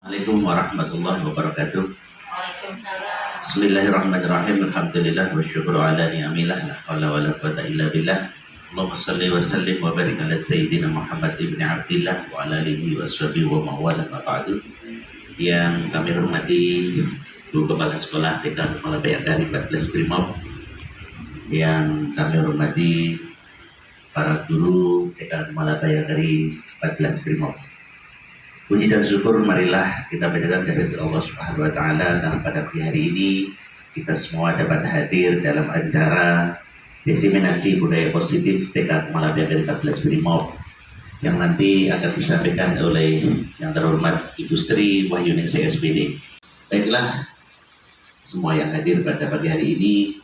Assalamualaikum warahmatullahi wabarakatuh. Waalaikumsalam. Bismillahirrahmanirrahim. Alhamdulillah wa syukru ala ni'amillah. La hawla wa la quwwata illa billah. Allahumma salli wa sallim wa barik ala sayyidina Muhammad ibn Abdillah wa ala alihi wa sahbihi wa mawala ma ba'du. Yang kami hormati Guru Kepala Sekolah TK Kepala Bayangkari 14 Brimob. Yang kami hormati para guru TK Kepala Bayangkari 14 Brimob. Puji dan syukur marilah kita panjatkan kehadirat Allah Subhanahu wa taala karena pada pagi hari ini kita semua dapat hadir dalam acara diseminasi budaya positif TK Kepala Bayangkari 14 Brimob yang nanti akan disampaikan oleh yang terhormat Ibu Sri Wahyuningsih SPD. Baiklah semua yang hadir pada pagi hari ini,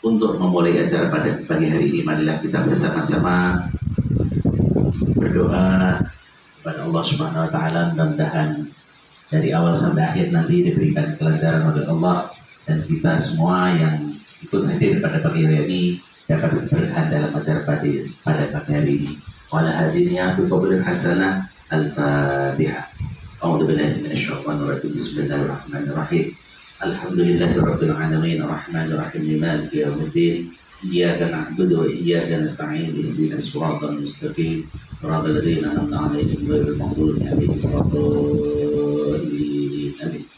untuk memulai acara pada pagi hari ini marilah kita bersama-sama berdoa kepada Allah Subhanahu wa taala, mudah-mudahan dari awal sampai akhir nanti diberikan kelancaran oleh Allah dan kita semua yang ikut hadir pada pagi hari ini dapat berberkah dalam acara pada pagi hari ini. Wala hadirnya biqaulin hasanah al-Fatihah. A'udzubillahi minasyaitonir rajim. Bismillahirrahmanirrahim. Alhamdulillahirabbil alamin arrahmanir rahim maliki yaumiddin. Iyyaka na'budu wa iyyaka nasta'in ihdinas siratal mustaqim siratal ladzina an'amta 'alaihim ghairil maghdubi 'alaihim waladdallin. Amin.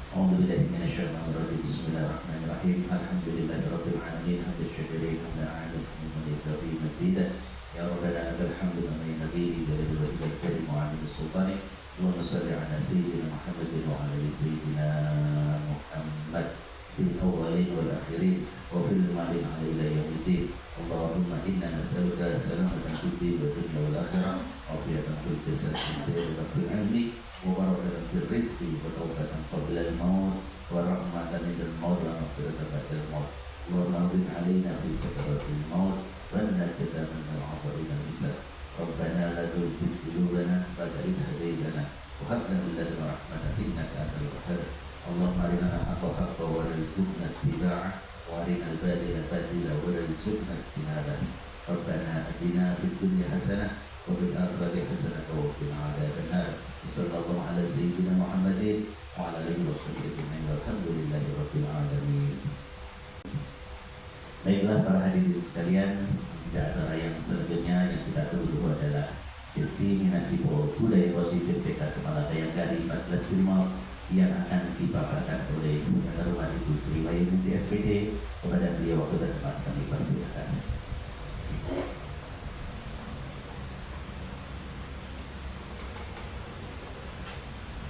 A'udzu billahi minasyaitonir rajim. Bismillahirrahmanirrahim. Alhamdulillahirabbil alamin hamdan syukuran hamdan 'ala al-mu'minin mazidan. Ya rabbana lakal hamdu kama yanbaghi li wajhikal karim wa 'ala sultanik. Allahumma shalli 'ala sayyidina Muhammadin wa 'ala ali sayyidina Muhammad fil awwalin wal akhirin wa fil ma'alin 'ala ila yaumiddin. Allahumma inna nas'aluka salamatan fid din wa dunya wal akhirah wa afiyatan fil jasad wa fil ilmi wa barakatan fil rizqi wa tawbatan qabla al-maut wa rahmatan min al-maut wa maghfiratan ba'da al-maut. Allahumma a'in 'alaina fi sakaratil maut wa najjata min al-'adhabi wal hisab. Rabbana la tuzigh qulubana ba'da idh hadaytana wa hab lana min ladunka rahmatan innaka antal wahhab. Allahumma arina al-haqqa haqqan warzuqna ittiba'ah wa arina al-batila batila warzuqna ijtinabah. Rabbana atina fid dunya hasanah wa fil akhirati hasanah wa qina adzabannar. Sallallahu ala sayyidina Muhammadin wa ala alihi wa sahbihi ajma'in. Walhamdulillahi rabbil alamin. Baiklah para hadirin sekalian, di acara yang selanjutnya yang kita tunggu adalah diseminasi budaya positif TK Kepala Bayangkari 14 Brimob yang akan dipaparkan oleh Yang Terhormat Ibu Sri Wahyuningsih SPD. Kepada beliau waktu dan tempat kami persilakan.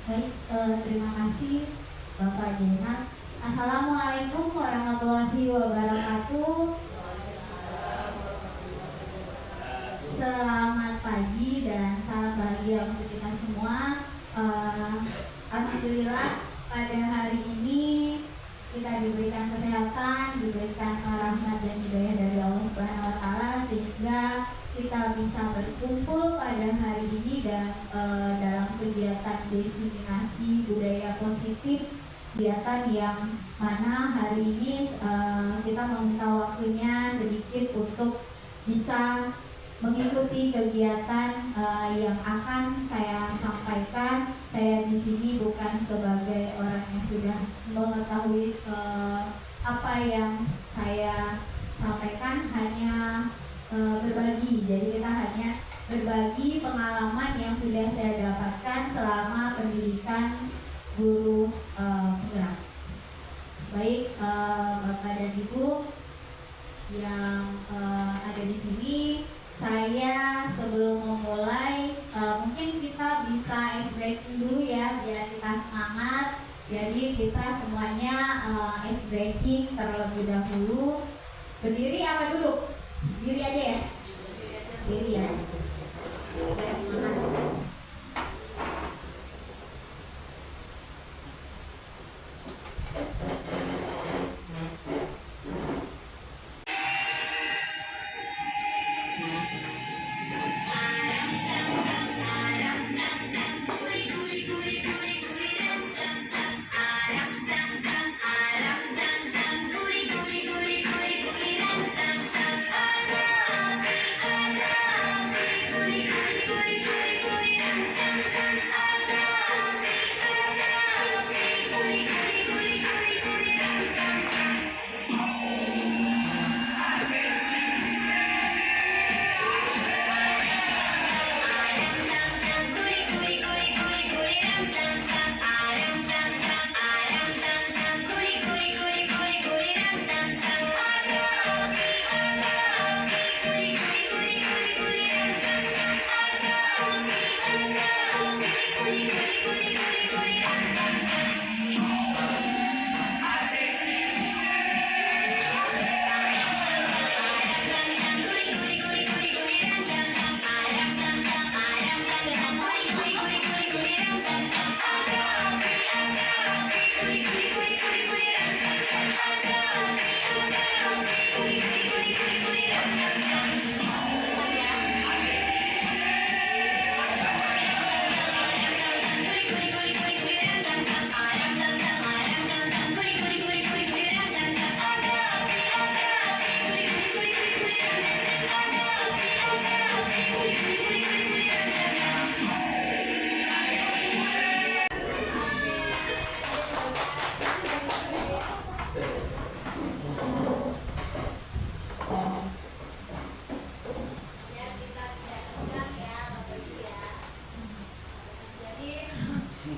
Baik, terima kasih Bapak Jenat. Assalamualaikum warahmatullahi wabarakatuh. Selamat pagi dan salam bahagia untuk kita semua. Alhamdulillah pada hari ini kita diberikan kesehatan, diberikan rahmat dan hidayah dari Allah Subhanahu wa taala sehingga kita bisa berkumpul pada hari ini dan dalam kegiatan diseminasi budaya positif, kegiatan yang mana hari ini kita meminta waktunya sedikit untuk bisa mengikuti kegiatan yang akan saya sampaikan. Saya di sini bukan sebagai orang yang sudah mengetahui apa yang saya sampaikan, hanya berbagi. Jadi kita hanya berbagi pengalaman yang sudah saya dapatkan selama pendidikan guru penggerak. Baik Bapak dan Ibu yang ada di sini, saya sebelum memulai mungkin kita bisa ice breaking dulu ya biar kita semangat. Jadi kita semuanya ice breaking terlebih dahulu. Berdiri apa duduk? Berdiri aja ya. Berdiri ya. Biar semangat.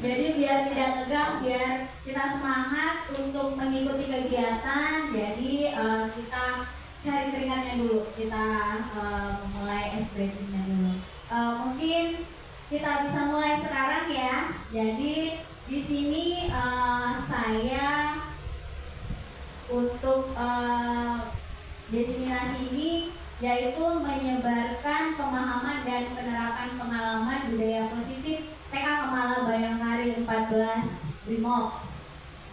Jadi biar tidak tegang, biar kita semangat untuk mengikuti kegiatan. Jadi kita cari keringatnya dulu, kita mulai ice breathing-nya dulu. Mungkin kita bisa mulai sekarang ya. Jadi di sini saya untuk destinasi ini yaitu menyebarkan pemahaman dan penerapan pengalaman budaya positif TK Kemala Bayangkari 14 Brimob.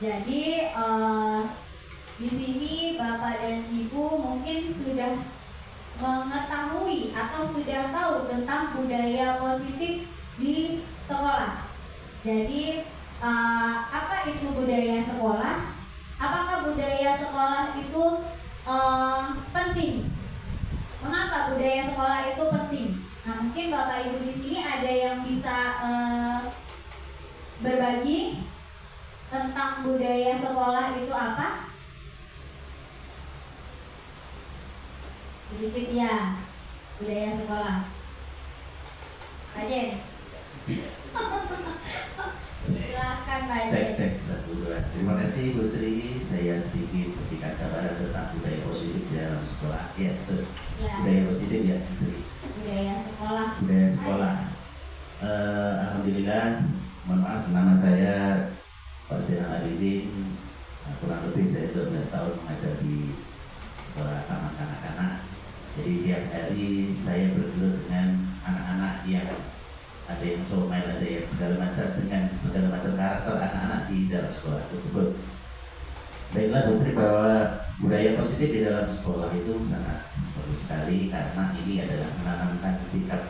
Jadi di sini Bapak dan Ibu mungkin sudah mengetahui atau sudah tahu tentang budaya positif di sekolah. Jadi apa itu budaya sekolah? Apakah budaya sekolah itu penting? Mengapa budaya sekolah itu penting? Nah, mungkin Bapak Ibu di sini ada yang bisa berbagi tentang budaya sekolah itu apa? Sedikit ya, budaya sekolah. Rajen. Silakan Pak. Cek 1, 2. Terima kasih Bu Sri. Saya sedikit memberikan gambaran tentang budaya positif di dalam sekolah. Ya, betul. Ya. Budaya positif ya, Bu Sri. Budaya sekolah. Budaya sekolah. Alhamdulillah, mohon maaf, nama saya Pak Zainal Abidin. Kurang lebih saya 12 tahun mengajar di sekolah taman kanak-kanak. Jadi tiap hari saya bergelut dengan anak-anak yang ada yang somai, ada yang segala macam, dengan segala macam karakter anak-anak di dalam sekolah tersebut. Baiklah Bu Sri, bahwa budaya positif di dalam sekolah itu sangat bagus sekali karena ini adalah menanamkan sikap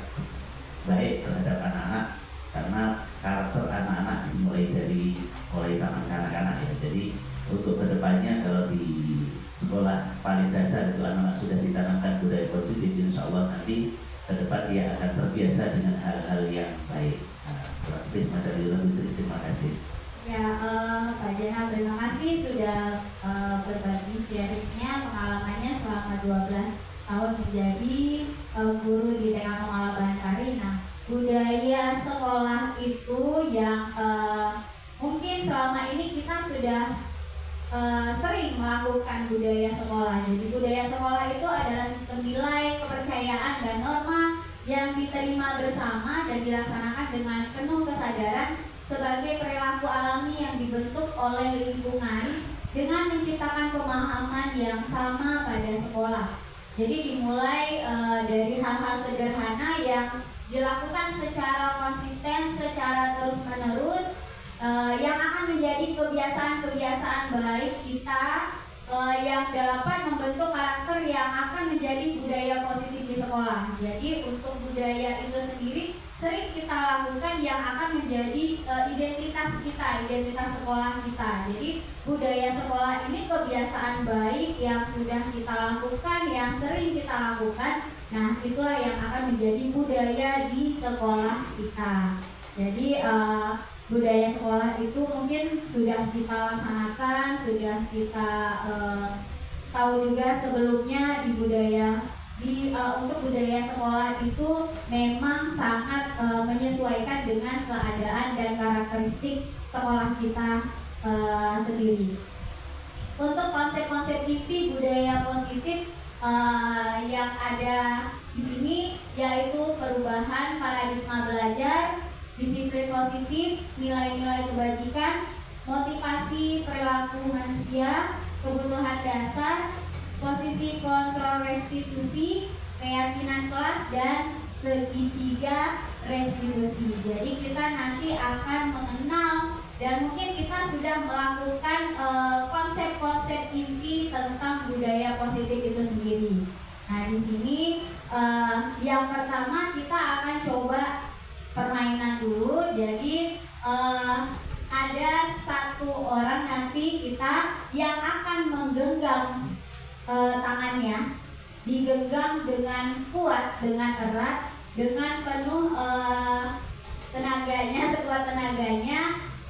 baik terhadap anak-anak, karena karakter anak-anak dimulai dari taman kanak-kanak ya. Jadi untuk kedepannya kalau di sekolah paling dasar itu anak-anak sudah ditanamkan budaya positif, insya Allah nanti ke depan dia akan terbiasa dengan hal-hal yang baik. Kurang lebih semacam itu, Bu Sri. Terima kasih. Ya, Pak Zainal, terima kasih sudah berbagi sharingnya, pengalamannya selama 12 tahun menjadi guru di TK Kemala Bayangkari. Nah, budaya sekolah itu yang mungkin selama ini kita sudah sering melakukan budaya sekolah. Jadi budaya sekolah itu adalah sistem nilai, kepercayaan, dan norma yang diterima bersama dan dilaksanakan dengan penuh kesadaran sebagai perilaku alami yang dibentuk oleh lingkungan dengan menciptakan pemahaman yang sama pada sekolah. Jadi dimulai dari hal-hal sederhana yang dilakukan secara konsisten, secara terus-menerus, yang akan menjadi kebiasaan-kebiasaan baik kita yang dapat membentuk karakter yang akan menjadi budaya positif di sekolah. Jadi untuk budaya itu sendiri sering kita lakukan yang akan menjadi identitas kita, identitas sekolah kita. Jadi budaya sekolah ini kebiasaan baik yang sudah kita lakukan, yang sering kita lakukan. Nah, itulah yang akan menjadi budaya di sekolah kita. Jadi budaya sekolah itu mungkin sudah kita laksanakan, sudah kita tahu juga sebelumnya di untuk budaya sekolah itu memang sangat menyesuaikan dengan keadaan dan karakteristik sekolah kita sendiri. Untuk konsep-konsep IP budaya positif yang ada di sini yaitu perubahan paradigma belajar, disiplin positif, nilai-nilai kebajikan, motivasi perilaku manusia, kebutuhan dasar, posisi kontrol restitusi, keyakinan kelas, dan segitiga restitusi. Jadi kita nanti akan mengenal dan mungkin kita sudah melakukan konsep-konsep inti tentang budaya positif itu sendiri. Nah, di sini yang pertama kita akan coba permainan dulu. Jadi ada satu orang nanti kita yang akan menggenggam tangannya, digenggam dengan kuat, dengan erat, dengan penuh tenaganya, sekuat tenaganya.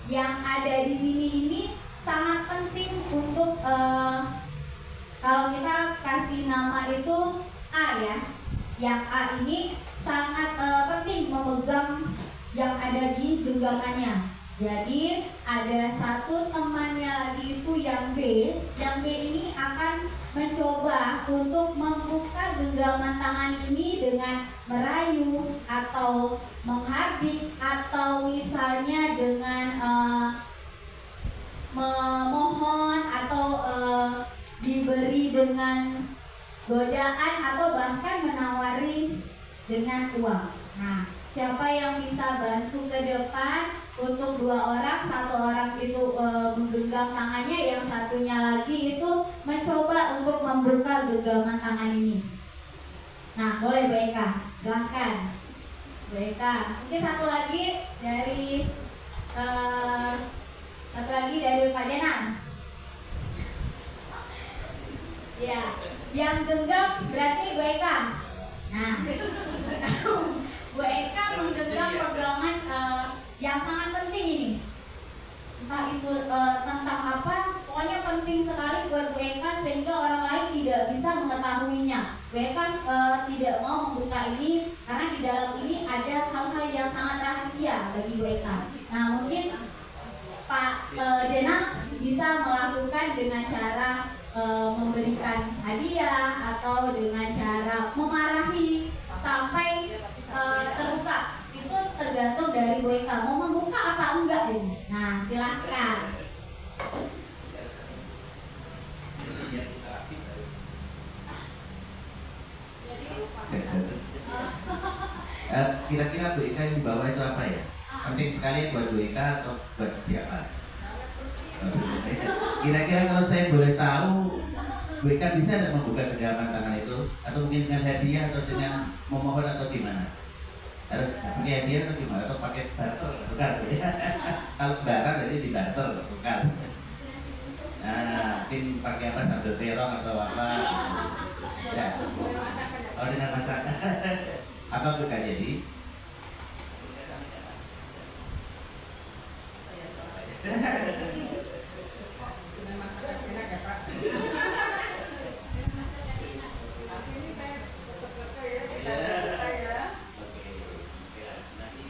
Yang ada di sini ini sangat penting untuk kalau kita kasih nama itu A ya. Yang A ini sangat penting memegang yang ada di genggamannya. Jadi ada satu temannya lagi itu yang B. Yang B ini akan mencoba untuk membuka genggaman tangan ini dengan merayu atau menghardik atau misalnya dengan memohon atau diberi dengan godaan atau bahkan menawari dengan uang. Nah, siapa yang bisa bantu ke depan untuk 2 orang, 1 orang itu menggenggam tangannya, yang satunya lagi itu mencoba untuk membuka genggaman tangan ini. Nah, boleh Bu Eka, silahkan Bu Eka. Mungkin satu lagi dari Pak Jenan. Ya, yang genggam berarti Bu Eka. Nah, Bu Eka menggenggam pegangan yang sangat penting ini. Entah itu tentang apa, pokoknya penting sekali buat Bu Eka sehingga orang lain tidak bisa mengetahuinya. Bu Eka tidak mau membuka ini karena di dalam ini ada hal-hal yang sangat rahasia bagi Bu Eka. Nah, mungkin Pak Jena bisa melakukan dengan cara memberikan hadiah atau dengan cara memarahi sampai terbuka. Itu tergantung dari Bu Eka mau membuka apa enggak ini. Nah, silahkan. Kira-kira Bu Eka yang di bawah itu apa ya? Penting sekali buat Bu Eka atau buat siapa? Kira-kira kalau saya boleh tahu, Bu Eka bisa tidak membuka genggaman tangan itu? Atau mungkin dengan hadiah atau dengan memohon atau gimana? Harus pakai hadiah atau gimana? Atau pakai barter? Bukan ya? Kalau barter jadi di barter, bukan? Nah, mungkin pakai apa, sambal terong atau apa? Ya. Oh, dengan masakan. Apa bukan jadi?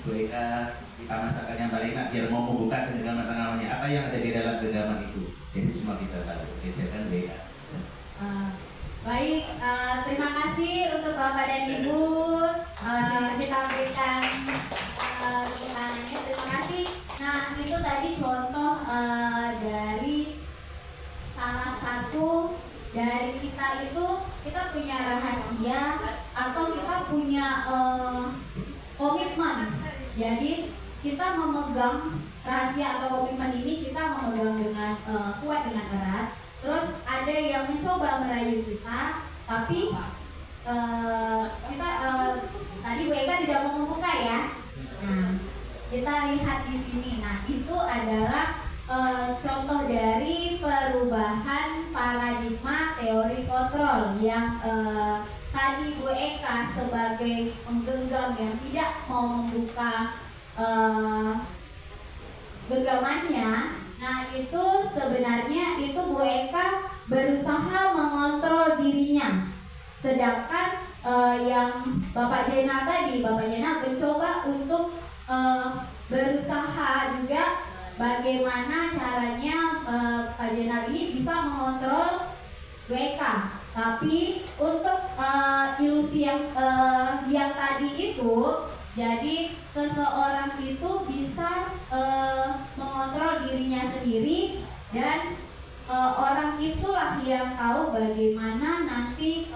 Bu Eka, kita masakan yang paling enak biar mau membuka genggaman tangannya. Apa yang ada di dalam genggaman itu? Jadi semua kita tahu. Itu kan Bu Eka. Baik, terima kasih untuk Bapak dan Ibu. Kita berikan tangannya. Terima kasih. Nah, itu tadi contoh dari salah satu dari kita itu, kita punya rahasia atau kita punya komitmen. Jadi kita memegang rahasia atau komitmen ini, kita memegang dengan kuat, dengan erat. Terus ada yang mencoba merayu kita, tapi kita tadi Bu Eka tidak mau membuka ya. Nah, kita lihat di sini. Nah, itu adalah contoh dari perubahan paradigma teori kontrol yang tadi Bu Eka sebagai penggenggam yang tidak mau membuka genggamannya. Nah, itu sebenarnya itu Bu Eka berusaha mengontrol dirinya. Sedangkan yang Bapak Jenal tadi, Bapak Jenal mencoba untuk berusaha juga bagaimana caranya Pak Jenal ini bisa mengontrol Bu Eka. Tapi untuk ilusi yang tadi itu, jadi seseorang itu bisa mengontrol dirinya sendiri, dan orang itulah yang tahu bagaimana nanti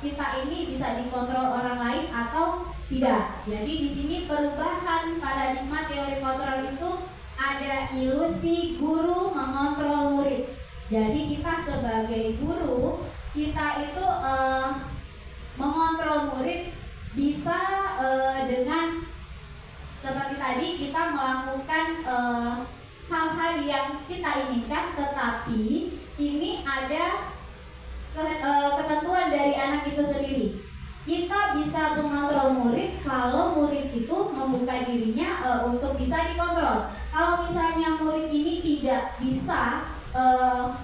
kita ini bisa dikontrol orang lain atau tidak. Jadi di sini perubahan paradigma teori kontrol itu ada ilusi guru mengontrol murid. Jadi kita sebagai guru, kita itu mengontrol murid bisa dengan seperti tadi kita melakukan hal-hal yang kita inginkan, tetapi ini ada ketentuan dari anak itu sendiri. Kita bisa mengontrol murid kalau murid itu membuka dirinya untuk bisa dikontrol. Kalau misalnya murid ini tidak bisa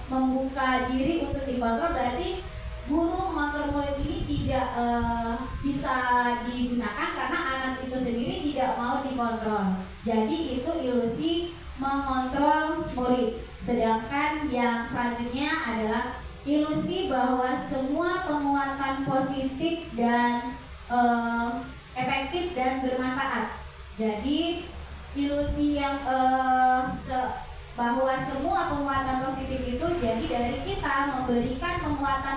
membuka diri untuk dikontrol, berarti guru mengontrol murid ini tidak bisa digunakan karena anak itu sendiri tidak mau dikontrol. Jadi itu ilusi Sedangkan yang selanjutnya adalah ilusi bahwa semua penguatan positif dan efektif dan bermanfaat. Jadi ilusi yang bahwa semua penguatan positif itu jadi dari kita memberikan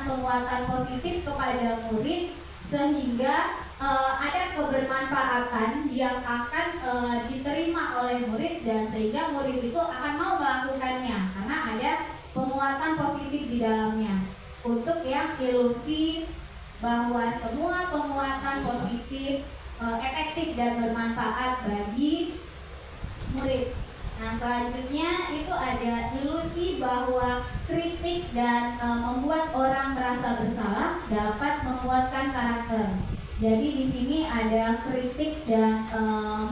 penguatan positif kepada murid sehingga ada kebermanfaatan yang akan diterima oleh murid dan sehingga murid itu akan mau melakukannya karena ada penguatan positif di dalamnya. Untuk yang ilusi bahwa semua penguatan positif efektif dan bermanfaat bagi murid. Nah, selanjutnya itu ada ilusi bahwa kritik dan membuat orang merasa bersalah dapat menguatkan karakter. Jadi di sini ada kritik dan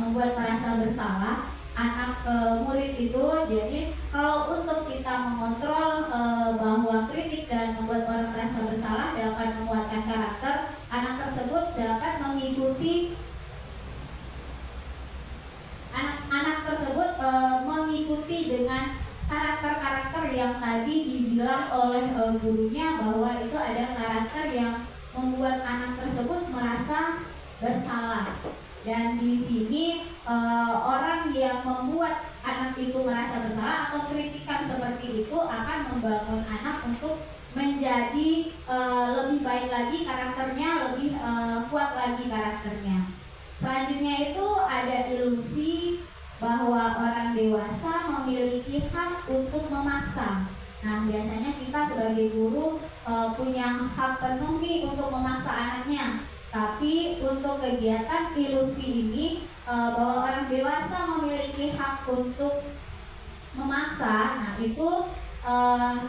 membuat merasa bersalah anak murid itu. Jadi kalau untuk kita mengontrol bahwa kritik dan membuat orang merasa bersalah dapat menguatkan karakter, anak tersebut dapat mengikuti dengan karakter-karakter yang tadi dibilang oleh gurunya bahwa itu ada karakter yang membuat anak tersebut merasa bersalah. Dan di sini orang yang membuat anak itu merasa bersalah atau kritikan seperti itu akan membangun anak untuk menjadi lebih baik lagi karakternya, lebih kuat lagi karakternya. Selanjutnya itu ada ilusi bahwa orang dewasa memiliki hak untuk memaksa. Nah, biasanya kita sebagai guru punya hak penuh nih untuk memaksa anaknya. Tapi untuk kegiatan ilusi ini bahwa orang dewasa memiliki hak untuk memaksa, nah itu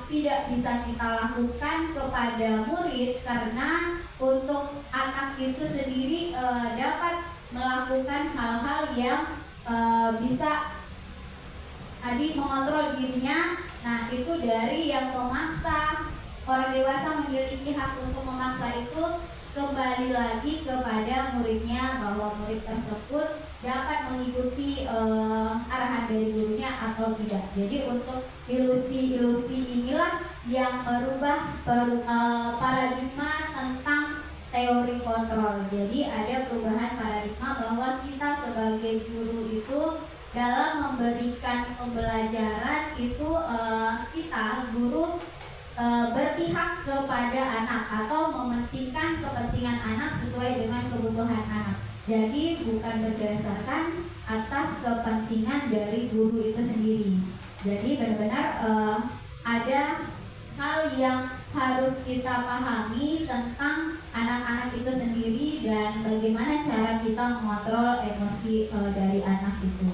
tidak bisa kita lakukan kepada murid karena untuk anak itu sendiri dapat melakukan hal-hal yang bisa tadi mengontrol dirinya. Nah, itu dari yang memaksa. Orang dewasa memiliki hak untuk memaksa itu kembali lagi kepada muridnya, bahwa murid tersebut dapat mengikuti arahan dari gurunya atau tidak. Jadi untuk ilusi-ilusi inilah yang merubah paradigma tentang teori kontrol. Jadi ada perubahan paradigma bahwa kita sebagai guru itu dalam memberikan pembelajaran itu kita guru berpihak kepada anak atau mementingkan kepentingan anak sesuai dengan kebutuhan anak. Jadi bukan berdasarkan atas kepentingan dari guru itu sendiri. Jadi benar-benar ada hal yang harus kita pahami tentang anak-anak itu sendiri dan bagaimana cara kita mengontrol emosi dari anak itu.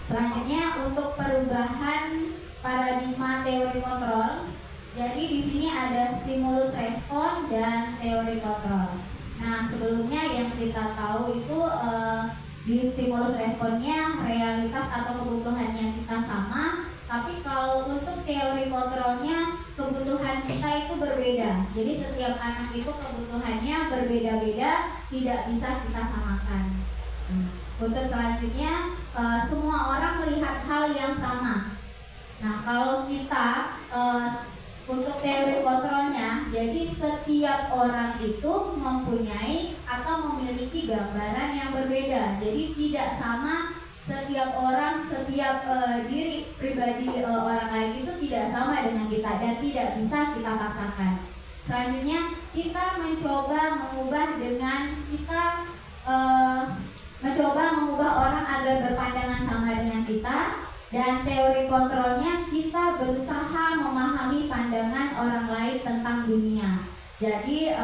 Selanjutnya untuk perubahan paradigma teori kontrol. Jadi di sini ada stimulus respon dan teori kontrol. Nah, sebelumnya yang kita tahu itu di stimulus responnya realitas atau kebutuhannya kita sama, tapi kalau untuk teori kontrolnya kebutuhan kita itu berbeda. Jadi setiap anak itu kebutuhannya berbeda-beda, tidak bisa kita samakan. Untuk selanjutnya semua orang melihat hal yang sama. Nah, kalau kita untuk teori kontrolnya, jadi setiap orang itu mempunyai atau memiliki gambaran yang berbeda. Jadi tidak sama setiap orang, setiap diri pribadi orang lain itu tidak sama dengan kita dan tidak bisa kita paksakan. Selanjutnya kita mencoba mengubah dengan kita mencoba mengubah orang agar berpandangan sama dengan kita. Dan teori kontrolnya kita berusaha memahami pandangan orang lain tentang dunia. Jadi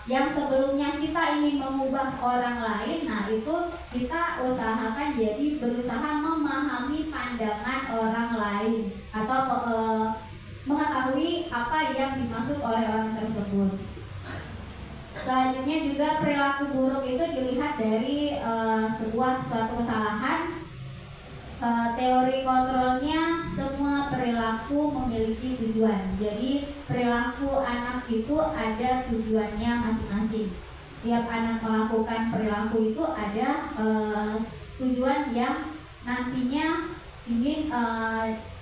yang sebelumnya kita ingin mengubah orang lain, nah itu kita usahakan jadi berusaha memahami pandangan orang lain atau mengetahui apa yang dimaksud oleh orang tersebut. Selanjutnya juga perilaku buruk itu dilihat dari suatu kesalahan. Teori kontrolnya semua perilaku memiliki tujuan. Jadi perilaku anak itu ada tujuannya masing-masing. Setiap anak melakukan perilaku itu ada tujuan yang nantinya ingin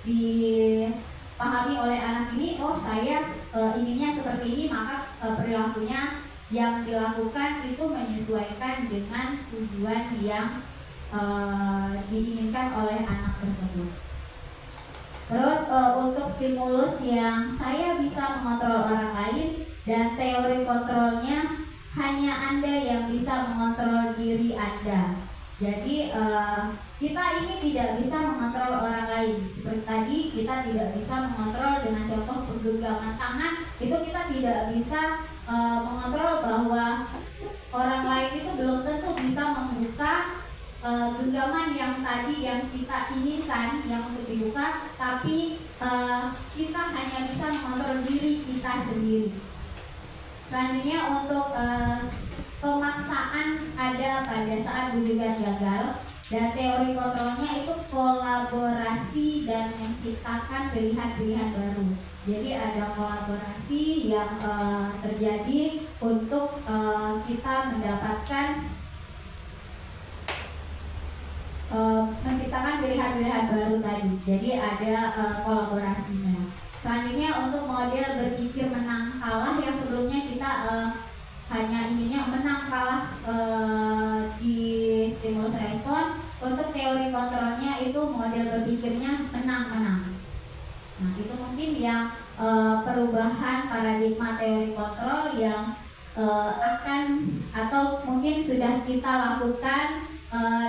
dipahami oleh anak ini, oh saya inginnya seperti ini, maka perilakunya yang dilakukan itu menyesuaikan dengan tujuan yang diinginkan oleh anak tersebut. Terus untuk stimulus yang saya bisa mengontrol orang lain dan teori kontrolnya hanya Anda yang bisa mengontrol diri Anda. Jadi kita ini tidak bisa mengontrol orang lain. Seperti tadi kita tidak bisa mengontrol dengan contoh penggenggaman tangan, itu kita tidak bisa mengontrol bahwa orang lain itu belum tentu bisa membuka genggaman yang tadi yang kita inginkan yang untuk dibuka, tapi kita hanya bisa mengontrol diri kita sendiri. Selanjutnya untuk pemaksaan ada pada saat bujukan gagal, dan teori kontrolnya itu kolaborasi dan menciptakan pilihan-pilihan baru. Jadi ada kolaborasi yang terjadi untuk kita mendapatkan menciptakan pilihan-pilihan baru tadi. Jadi ada kolaborasinya. Selanjutnya untuk model berpikir menang kalah yang sebelumnya kita hanya inginnya menang kalah di stimulus respon. Untuk teori kontrolnya itu model berpikirnya menang-menang. Nah itu mungkin yang perubahan paradigma teori kontrol yang akan atau mungkin sudah kita lakukan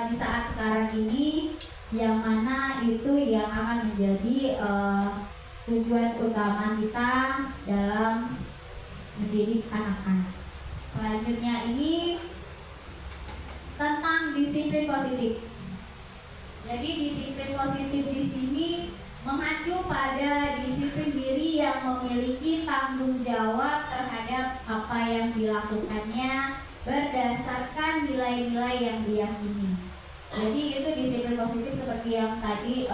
di saat sekarang ini, yang mana itu yang akan menjadi tujuan utama kita dalam mendidik anak-anak. Selanjutnya ini tentang disiplin positif. Jadi disiplin positif di sini mengacu pada disiplin diri yang memiliki tanggung jawab terhadap apa yang dilakukannya berdasarkan nilai-nilai yang diyakini. Jadi itu disiplin positif seperti yang tadi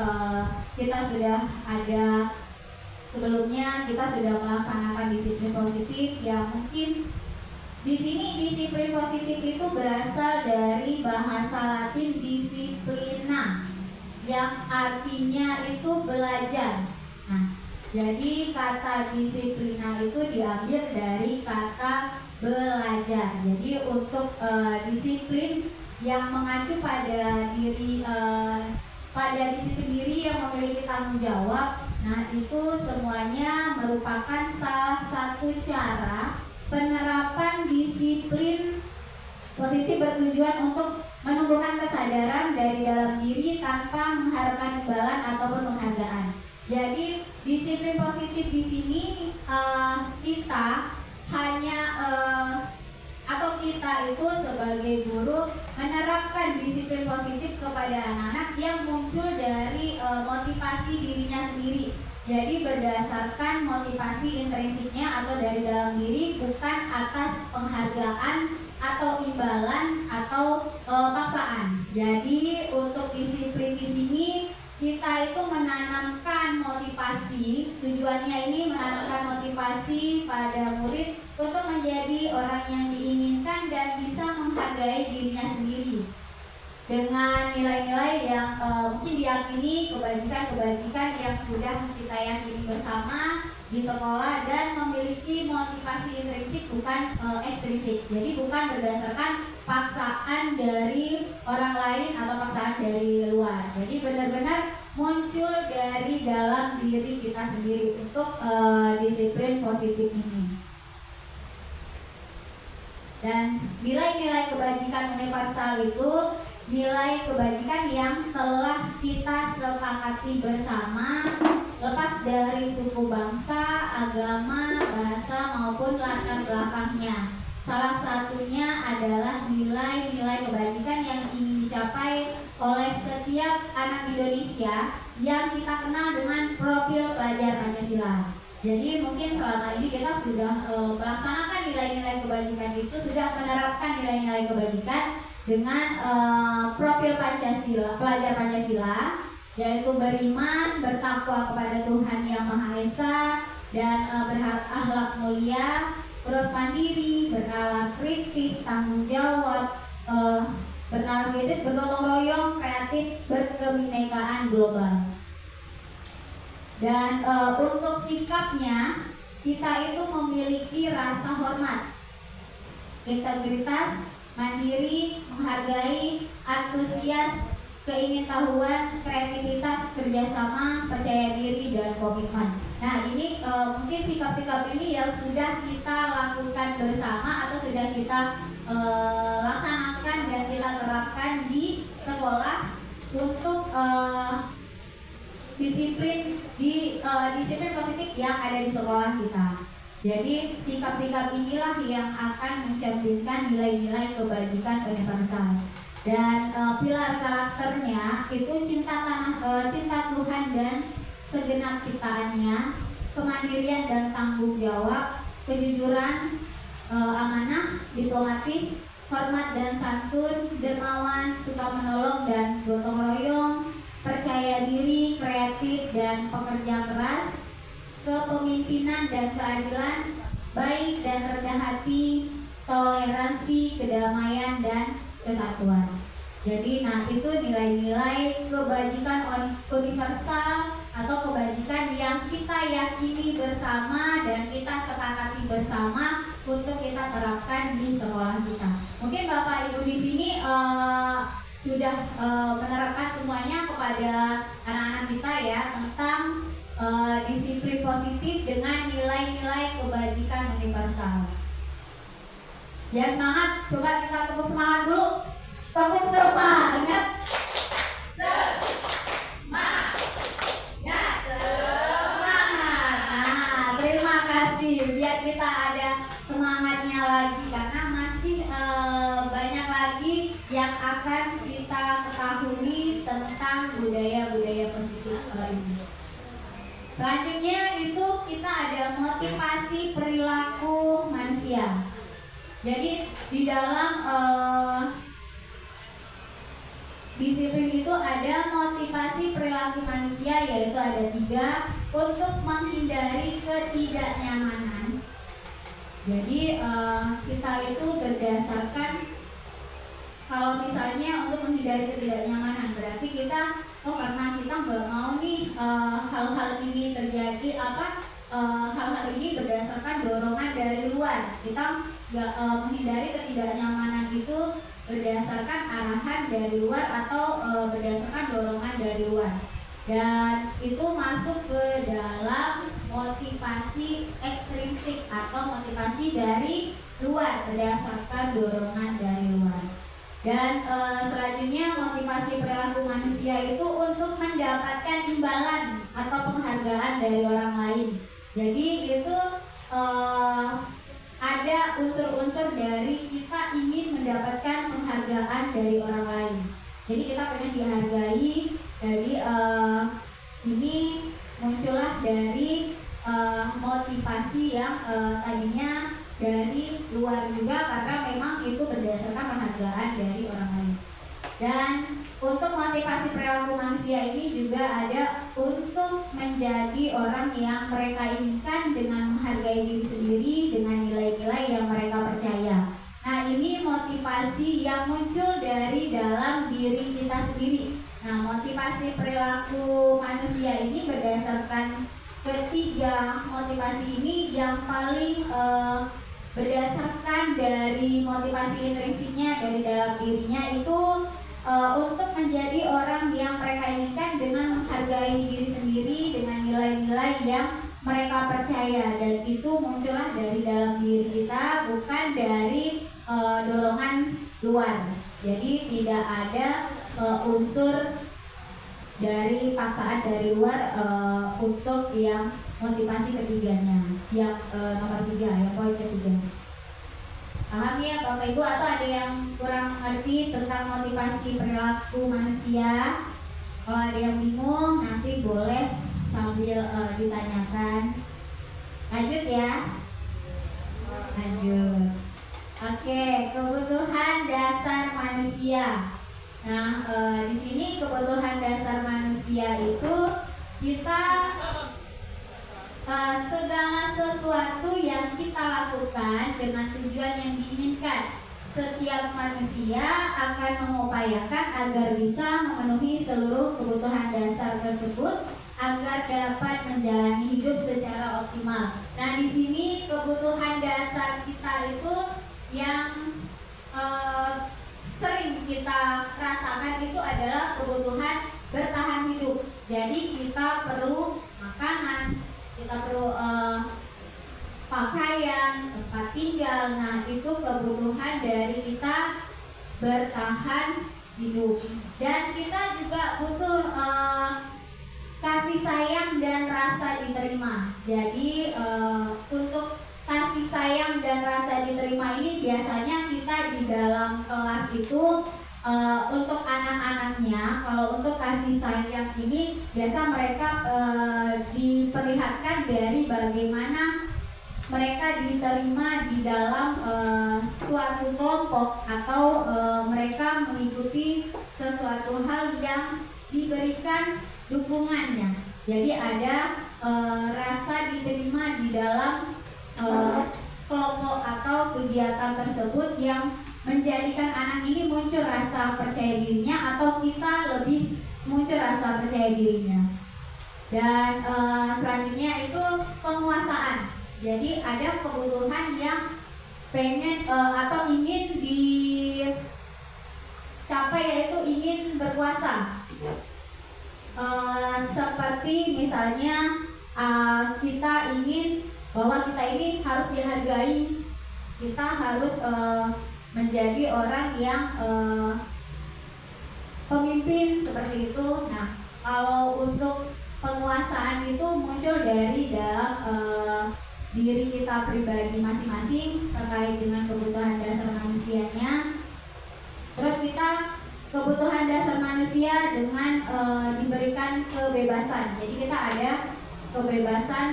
kita sudah ada sebelumnya, kita sudah melaksanakan disiplin positif yang mungkin di sini disiplin positif itu berasal dari bahasa Latin disiplina yang artinya itu belajar. Nah, jadi kata disiplina itu diambil dari kata belajar. Jadi untuk disiplin yang mengacu pada diri pada disiplin diri yang memiliki tanggung jawab, nah itu semuanya merupakan salah satu cara penerapan disiplin positif bertujuan untuk menumbuhkan kesadaran dari dalam diri tanpa mengharapkan imbalan ataupun penghargaan. Jadi disiplin positif di sini kita hanya atau kita itu sebagai guru menerapkan disiplin positif kepada anak-anak yang muncul dari motivasi dirinya sendiri. Jadi berdasarkan motivasi intrinsiknya atau dari dalam diri, bukan atas penghargaan atau imbalan atau paksaan. Jadi untuk disiplin di sini kita itu menanamkan motivasi, tujuannya ini menanamkan motivasi pada murid untuk menjadi orang yang diinginkan dan bisa menghargai dirinya sendiri dengan nilai-nilai yang mungkin diyakini, kebajikan-kebajikan yang sudah kita yakini bersama di sekolah, dan memiliki motivasi intrinsik bukan ekstrinsik. Jadi bukan berdasarkan paksaan dari orang lain atau paksaan dari luar. Jadi benar-benar muncul dari dalam diri kita sendiri untuk disiplin positif ini. Dan nilai-nilai kebajikan universal itu nilai kebajikan yang telah kita sepakati bersama, lepas dari suku bangsa, agama, bahasa maupun latar belakangnya. Salah satunya adalah nilai-nilai kebajikan yang ingin dicapai oleh setiap anak Indonesia yang kita kenal dengan profil pelajar Pancasila. Jadi mungkin selama ini kita sudah melaksanakan nilai-nilai kebajikan itu, sudah menerapkan nilai-nilai kebajikan dengan profil Pancasila, pelajar Pancasila, yaitu beriman, bertakwa kepada Tuhan Yang Maha Esa, dan berakhlak mulia, terus mandiri, bernalar kritis, tanggung jawab, bernalar kritis, bergotong royong, kreatif, berkebinekaan global. Dan untuk sikapnya, kita itu memiliki rasa hormat, integritas, mandiri, menghargai, antusias, keingintahuan, kreativitas, kerjasama, percaya diri, dan komitmen. Nah, ini mungkin sikap-sikap ini yang sudah kita lakukan bersama atau sudah kita laksanakan dan kita terapkan di sekolah untuk disiplin positif yang ada di sekolah kita. Jadi sikap-sikap inilah yang akan mencerminkan nilai-nilai kebajikan universal. Dan pilar karakternya itu cinta Tuhan dan segenap ciptaannya, kemandirian dan tanggung jawab, kejujuran, amanah, diplomatis, hormat dan santun, dermawan, suka menolong dan gotong royong, percaya diri, kreatif dan pekerja keras, kepemimpinan dan keadilan, baik dan rendah hati, toleransi, kedamaian dan kesatuan. Jadi itu nilai-nilai kebajikan universal atau kebajikan yang kita yakini bersama dan kita sepakati bersama untuk kita terapkan di sekolah kita. Mungkin Bapak Ibu di sini sudah menerapkan semuanya kepada anak-anak kita ya tentang disiplin positif dengan nilai-nilai kebajikan universal. Ya semangat, coba kita tepuk semangat dulu. Tepuk semangat. Semangat. Terima kasih. Biar kita ada semangatnya lagi karena masih banyak lagi yang akan kita ketahui tentang budaya-budaya positif ini. Selanjutnya itu kita ada motivasi perilaku manusia. Jadi di dalam disiplin itu ada motivasi perilaku manusia, yaitu ada 3 untuk menghindari ketidaknyamanan. Jadi kita itu berdasarkan kalau misalnya untuk menghindari ketidaknyamanan berarti kita karena kita nggak mau nih hal-hal ini terjadi hal-hal ini berdasarkan dorongan dari luar. Kita menghindari ketidaknyamanan itu berdasarkan arahan dari luar atau berdasarkan dorongan dari luar. Dan itu masuk ke dalam motivasi ekstrinsik atau motivasi dari luar berdasarkan dorongan dari luar. Dan selanjutnya motivasi perilaku manusia itu untuk mendapatkan imbalan atau penghargaan dari orang lain. Jadi itu ada unsur-unsur dari kita ingin mendapatkan penghargaan dari orang lain. Jadi kita pengen dihargai. Jadi ini muncullah dari motivasi yang tadinya dari luar juga karena memang itu berdasarkan penghargaan dari orang lain. Dan untuk motivasi perilaku manusia ini juga ada untuk menjadi orang yang mereka inginkan dengan menghargai diri sendiri dengan nilai-nilai yang mereka percaya. Nah ini motivasi yang muncul dari dalam diri kita sendiri. Nah motivasi perilaku manusia ini berdasarkan ketiga motivasi ini yang paling berdasarkan dari motivasi intrinsiknya dari dalam dirinya itu untuk menjadi orang yang mereka inginkan dengan menghargai diri sendiri dengan nilai-nilai yang mereka percaya, dan itu muncullah dari dalam diri kita bukan dari dorongan luar. Jadi tidak ada unsur dari paksaan dari luar untuk yang motivasi ketiganya, yang nomor 3, yang poin ketiga. Paham ya Bapak Ibu, atau ada yang kurang mengerti tentang motivasi perilaku manusia? Kalau ada yang bingung nanti boleh sambil ditanyakan. Lanjut ya. Lanjut. Oke, kebutuhan dasar manusia. Nah, di sini kebutuhan dasar manusia itu kita segala sesuatu yang kita lakukan dengan tujuan yang diinginkan setiap manusia akan mengupayakan agar bisa memenuhi seluruh kebutuhan dasar tersebut agar dapat menjalani hidup secara optimal. Nah, di sini kebutuhan dasar kita itu yang sering kita rasakan itu adalah kebutuhan bertahan hidup. Jadi kita perlu makanan, kita perlu pakaian, tempat tinggal. Nah, itu kebutuhan dari kita bertahan hidup. Dan kita juga butuh kasih sayang dan rasa diterima. Jadi untuk kasih sayang dan rasa diterima ini biasanya kita di dalam kelas itu untuk anak-anaknya, kalau untuk kasih sayang ini biasa mereka diperlihatkan dari bagaimana mereka diterima di dalam suatu kelompok atau mereka mengikuti sesuatu hal yang diberikan dukungannya. Jadi ada rasa diterima di dalam kelompok atau kegiatan tersebut yang menjadikan anak ini muncul rasa percaya dirinya atau kita lebih muncul rasa percaya dirinya. Dan selanjutnya itu penguasaan. Jadi ada kebutuhan yang pengen atau ingin dicapai, yaitu ingin berkuasa. Seperti misalnya kita ingin bahwa kita ini harus dihargai, kita harus menjadi orang yang pemimpin seperti itu. Nah, kalau untuk penguasaan itu muncul dari dalam diri kita pribadi masing-masing terkait dengan kebutuhan dasar manusianya. Terus kita kebutuhan dasar manusia dengan diberikan kebebasan. Jadi kita ada kebebasan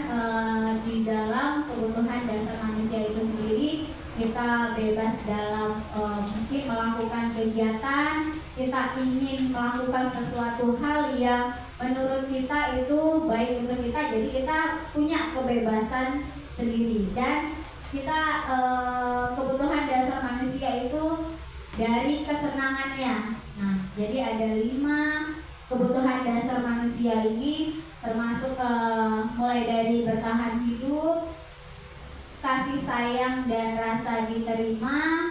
di dalam kebutuhan dasar manusia itu sendiri. Kita bebas dalam mungkin melakukan kegiatan, kita ingin melakukan sesuatu hal yang menurut kita itu baik untuk kita. Jadi kita punya kebebasan sendiri. Dan kita kebutuhan dasar manusia itu dari kesenangannya. Nah, jadi ada 5 kebutuhan dasar manusia ini, termasuk mulai dari bertahan hidup, kasih sayang dan rasa diterima,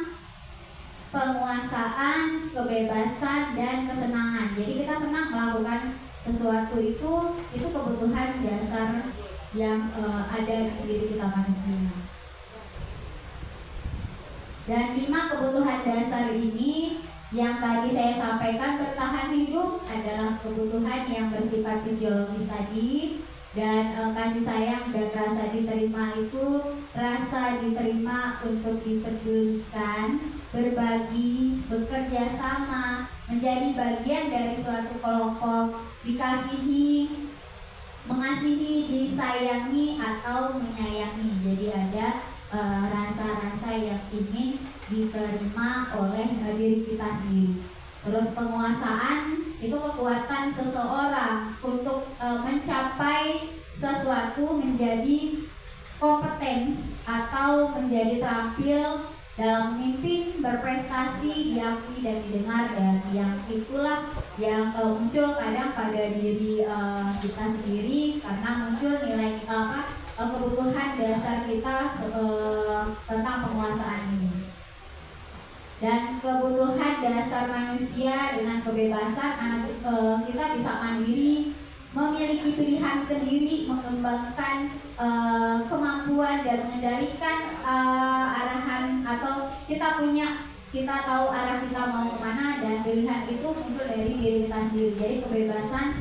penguasaan, kebebasan, dan kesenangan. Jadi kita senang melakukan sesuatu itu kebutuhan dasar yang ada di diri kita manusia. Dan 5 kebutuhan dasar ini yang tadi saya sampaikan, bertahan hidup adalah kebutuhan yang bersifat fisiologis tadi. Dan kasih sayang dan rasa diterima itu rasa diterima untuk dipedulikan, berbagi, bekerja sama, menjadi bagian dari suatu kelompok, dikasihi, mengasihi, disayangi, atau menyayangi. Jadi ada rasa-rasa yang ingin diterima oleh diri kita sendiri. Terus penguasaan itu kekuatan seseorang untuk mencapai sesuatu, menjadi kompeten atau menjadi terampil dalam memimpin, berprestasi, diakui dan didengar. Dan yang itulah yang muncul kadang pada diri kita sendiri karena muncul nilai kebutuhan dasar kita tentang penguasaan ini. Dan kebutuhan dasar manusia dengan kebebasan, kita bisa mandiri, memiliki pilihan sendiri, mengembangkan kemampuan dan mengendalikan arahan, atau kita tahu arah kita mau kemana, dan pilihan itu muncul dari diri kita sendiri. Jadi kebebasan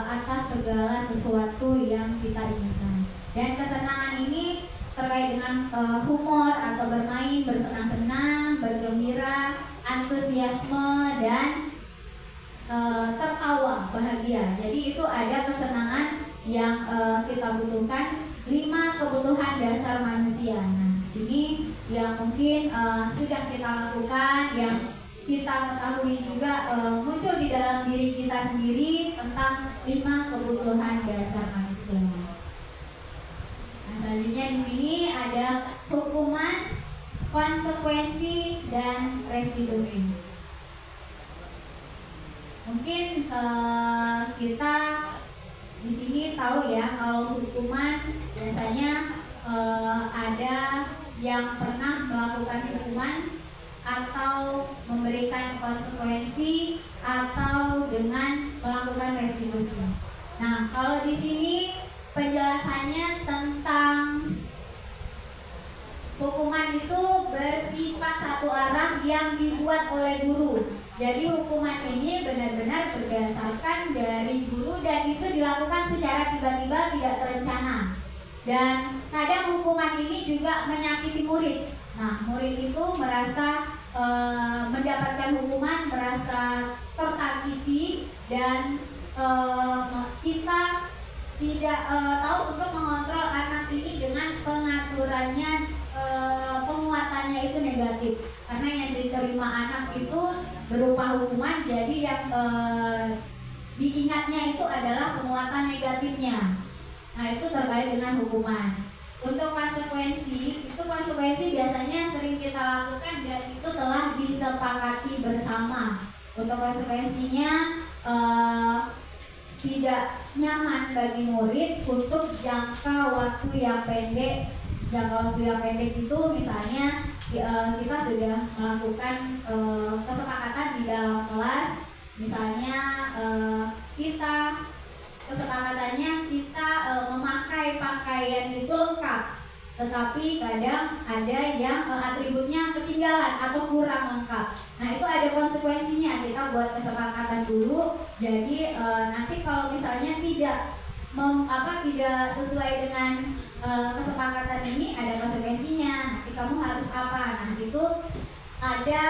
atas segala sesuatu yang kita inginkan. Dan kesenangan ini terkait dengan humor atau bermain, bersenang-senang, bergembira, antusiasme, dan tertawa, bahagia. Jadi itu ada kesenangan yang kita butuhkan. 5 kebutuhan dasar manusia. Nah, ini yang mungkin sudah kita lakukan, yang kita ketahui juga muncul di dalam diri kita sendiri tentang 5 kebutuhan dasar manusia. Selanjutnya di sini ada hukuman konsekuensi dan restitusi. Mungkin kita di sini tahu ya kalau hukuman biasanya ada yang pernah melakukan hukuman atau memberikan konsekuensi atau dengan melakukan restitusi. Nah, kalau di sini penjelasannya tentang hukuman itu bersifat satu arah yang dibuat oleh guru. Jadi hukuman ini benar-benar berdasarkan dari guru dan itu dilakukan secara tiba-tiba, tidak terencana. Dan kadang hukuman ini juga menyakiti murid. Nah, murid itu merasa mendapatkan hukuman, merasa tersakiti dan kita tidak tahu untuk mengontrol anak ini dengan pengaturannya, penguatannya itu negatif. Karena yang diterima anak itu berupa hukuman, jadi yang diingatnya itu adalah penguatan negatifnya. Nah, itu terkait dengan hukuman. Untuk konsekuensi, itu konsekuensi biasanya sering kita lakukan dan itu telah disepakati bersama. Untuk konsekuensinya tidak nyaman bagi murid untuk jangka waktu yang pendek. Jangka waktu yang pendek itu misalnya kita sudah melakukan kesepakatan di dalam kelas, misalnya kita kesepakatannya kita memakai pakaian itu lengkap, tetapi kadang ada yang atributnya ketinggalan atau kurang lengkap. Nah, itu ada konsekuensinya. Kita buat kesepakatan dulu. Jadi nanti kalau misalnya tidak sesuai dengan kesepakatan ini, ada konsekuensinya. Nanti kamu harus apa? Nah, itu ada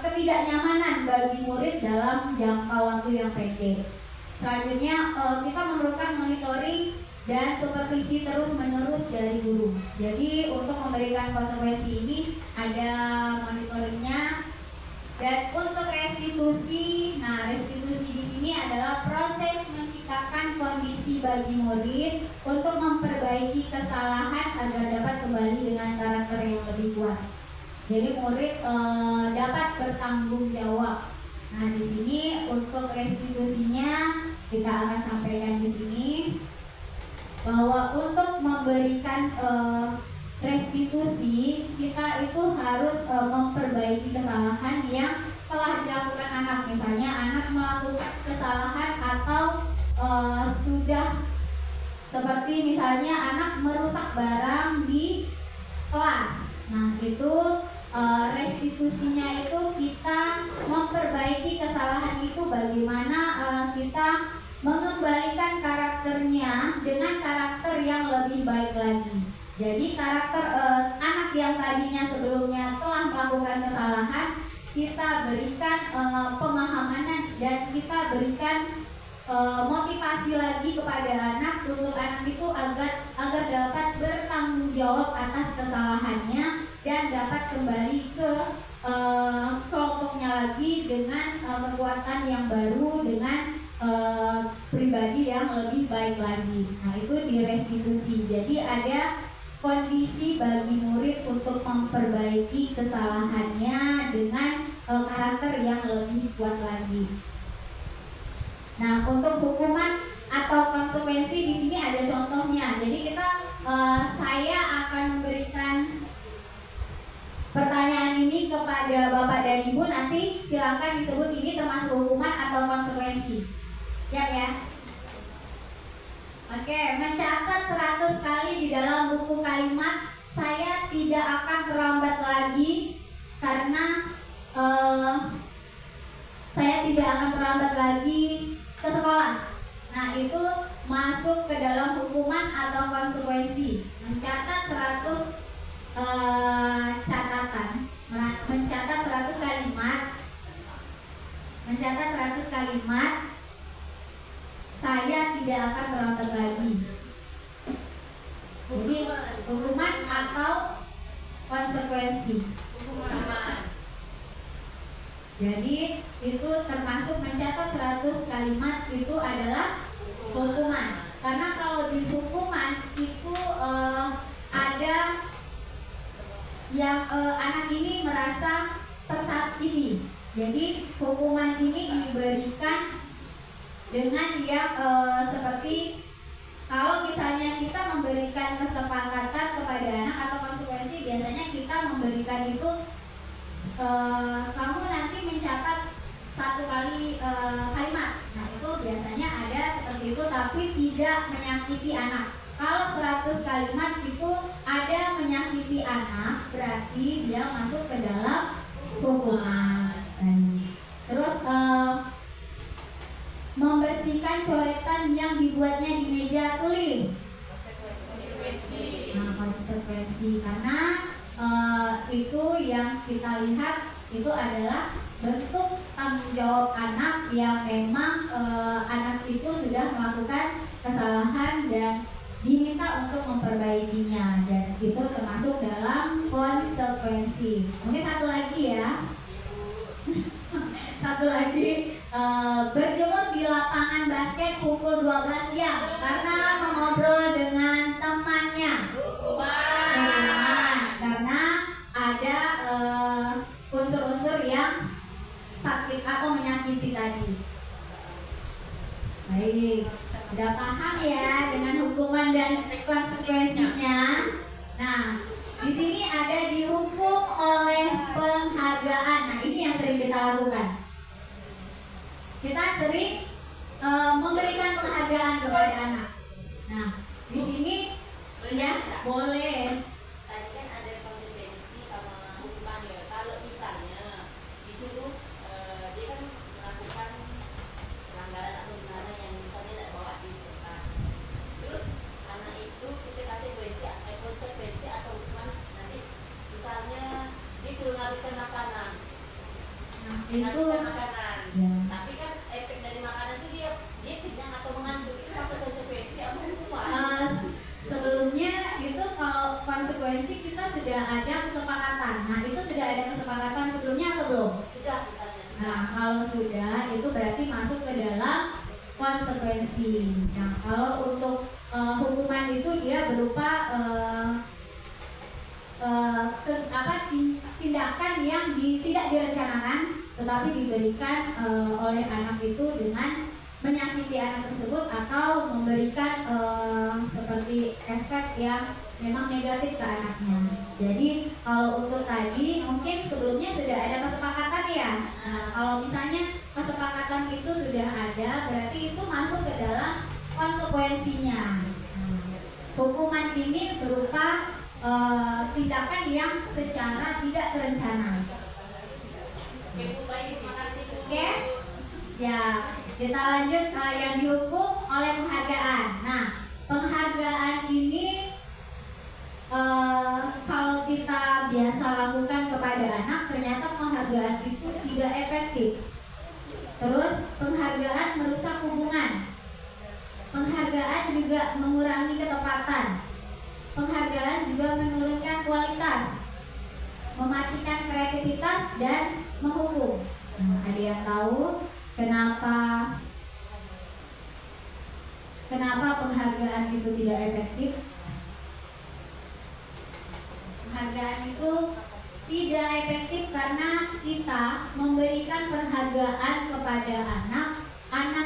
ketidaknyamanan bagi murid dalam jangka waktu yang pendek. Selanjutnya kita memerlukan monitoring dan supervisi terus-menerus dari guru. Jadi untuk memberikan konsekuensi ini ada monitoringnya. Dan untuk restitusi, nah restitusi di sini adalah proses menciptakan kondisi bagi murid untuk memperbaiki kesalahan agar dapat kembali dengan karakter yang lebih kuat. Jadi murid dapat bertanggung jawab. Nah, di sini untuk restitusinya kita akan sampaikan di sini bahwa untuk memberikan restitusi kita itu harus memperbaiki kesalahan yang telah dilakukan anak. Misalnya anak melakukan kesalahan atau sudah seperti misalnya anak merusak barang di kelas. Nah, itu restitusinya itu kita memperbaiki kesalahan itu bagaimana kita mengembalikan karakternya dengan karakter yang lebih baik lagi. Jadi karakter anak yang tadinya sebelumnya telah melakukan kesalahan, kita berikan pemahaman dan kita berikan motivasi lagi kepada anak untuk anak itu agar dapat bertanggung jawab atas kesalahannya dan dapat kembali ke kelompoknya lagi dengan kekuatan yang baru, dengan pribadi yang lebih baik lagi. Nah, itu di restitusi. Jadi ada kondisi bagi murid untuk memperbaiki kesalahannya dengan karakter yang lebih kuat lagi. Nah, untuk hukuman atau konsekuensi di sini ada contohnya. Jadi saya akan memberikan pertanyaan ini kepada Bapak dan Ibu, nanti silakan disebut ini termasuk hukuman atau konsekuensi. Siap ya? Oke, mencatat 100 kali di dalam buku kalimat. Saya tidak akan terlambat lagi karena saya tidak akan terlambat lagi ke sekolah. Nah, itu masuk ke dalam hukuman atau konsekuensi. Mencatat 100 catatan, mencatat 100 kalimat, saya tidak akan terlambat lagi. Jadi hukuman atau konsekuensi. Jadi itu termasuk mencatat 100 kalimat itu adalah hukuman. Karena kalau di hukuman itu ada yang anak ini merasa tersakiti. Jadi hukuman ini diberikan dengan yang seperti kalau misalnya kita memberikan kesepakatan kepada anak atau konsekuensi, biasanya kita memberikan itu kamu nanti mencatat 1 kali kalimat. Nah itu biasanya ada seperti itu, tapi tidak menyakiti anak. Kalau 100 kalimat itu ada menyakiti anak, berarti dia masuk ke dalam hukuman. Terus membersihkan coretan yang dibuatnya di meja tulis. Nah, konsekuensi karena itu yang kita lihat itu adalah bentuk tanggung jawab anak yang memang anak itu sudah melakukan kesalahan dan diminta untuk memperbaikinya, dan itu termasuk dalam konsekuensi. Mungkin satu lagi ya. Satu lagi, berjemur di lapangan basket pukul 12 siang karena mengobrol dengan temannya. Hukuman karena ada unsur-unsur yang sakit atau menyakiti tadi. Baik, sudah paham ya dengan hukuman dan konsekuensinya. Nah, di sini ada dihukum oleh penghargaan. Nah, ini yang sering kita lakukan. Kita sering memberikan penghargaan kepada anak. Nah, di sini ya boleh. Tadi kan ada konsekuensi sama hukuman ya. Kalau misalnya disuruh dia kan melakukan pelanggaran atau gimana yang misalnya tidak bawa di tempat. Terus anak itu kita kasih konsekuensi atau hukuman nanti misalnya disuruh habiskan makanan. Nah, Habiskan makanan. ya. Tapi kan efek dari makanan itu dia kenyang atau mengantuk, itu masuk konsekuensi atau hukuman? Sebelumnya itu kalau konsekuensi kita sudah ada kesepakatan. Nah, itu sudah ada kesepakatan sebelumnya atau belum? Sudah misalnya. Nah, kalau sudah itu berarti masuk ke dalam konsekuensi. Nah, kalau untuk hukuman itu dia berupa tindakan yang tidak direncanakan tetapi diberikan oleh anak itu dengan menyakiti anak tersebut atau memberikan seperti efek yang memang negatif ke anaknya. Jadi kalau untuk tadi mungkin sebelumnya sudah ada kesepakatan ya. Nah, kalau misalnya kesepakatan itu sudah ada, berarti itu masuk ke dalam konsekuensinya. Hukuman ini berupa tindakan yang secara tidak terencana. Oke? Ya, kita lanjut yang dihukum oleh penghargaan. Nah, penghargaan ini kalau kita biasa lakukan kepada anak, ternyata penghargaan itu tidak efektif. Terus penghargaan merusak hubungan. Penghargaan juga mengurangi ketepatan. Penghargaan juga menurunkan kualitas, mematikan kreativitas dan menghukum. Nah, ada yang tahu kenapa penghargaan itu tidak efektif? Penghargaan itu tidak efektif karena kita memberikan penghargaan kepada anak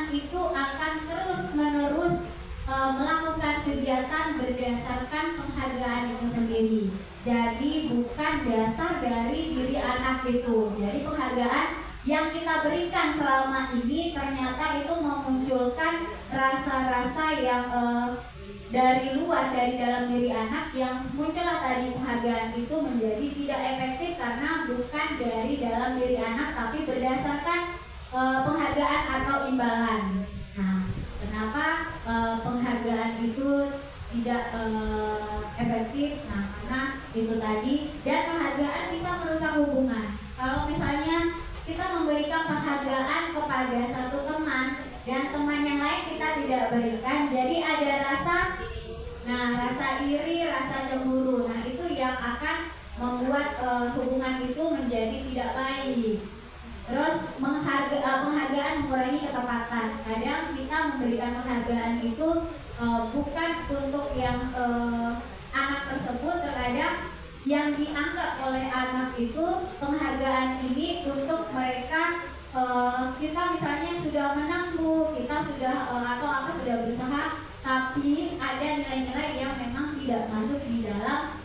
itu akan terus-menerus melakukan kegiatan berdasarkan penghargaan itu sendiri. Jadi bukan dasar dari diri anak itu. Jadi penghargaan yang kita berikan selama ini ternyata itu memunculkan rasa-rasa yang dari luar, dari dalam diri anak, yang muncullah tadi penghargaan itu menjadi tidak efektif karena bukan dari dalam diri anak tapi berdasarkan penghargaan atau imbalan. Nah, kenapa penghargaan itu tidak efektif? Nah, karena itu tadi, dan penghargaan bisa merusak hubungan. Kalau misalnya kita memberikan penghargaan kepada satu teman dan teman yang lain kita tidak berikan, jadi ada rasa iri, rasa cemburu. Nah, itu yang akan membuat hubungan itu menjadi tidak baik. Terus penghargaan mengurangi ketepatan. Kadang kita memberikan penghargaan itu bukan untuk yang anak tersebut, terkadang yang dianggap oleh anak itu penghargaan ini untuk mereka. Kita misalnya sudah menang Bu, kita sudah atau apa sudah berusaha, tapi ada nilai-nilai yang memang tidak masuk di dalam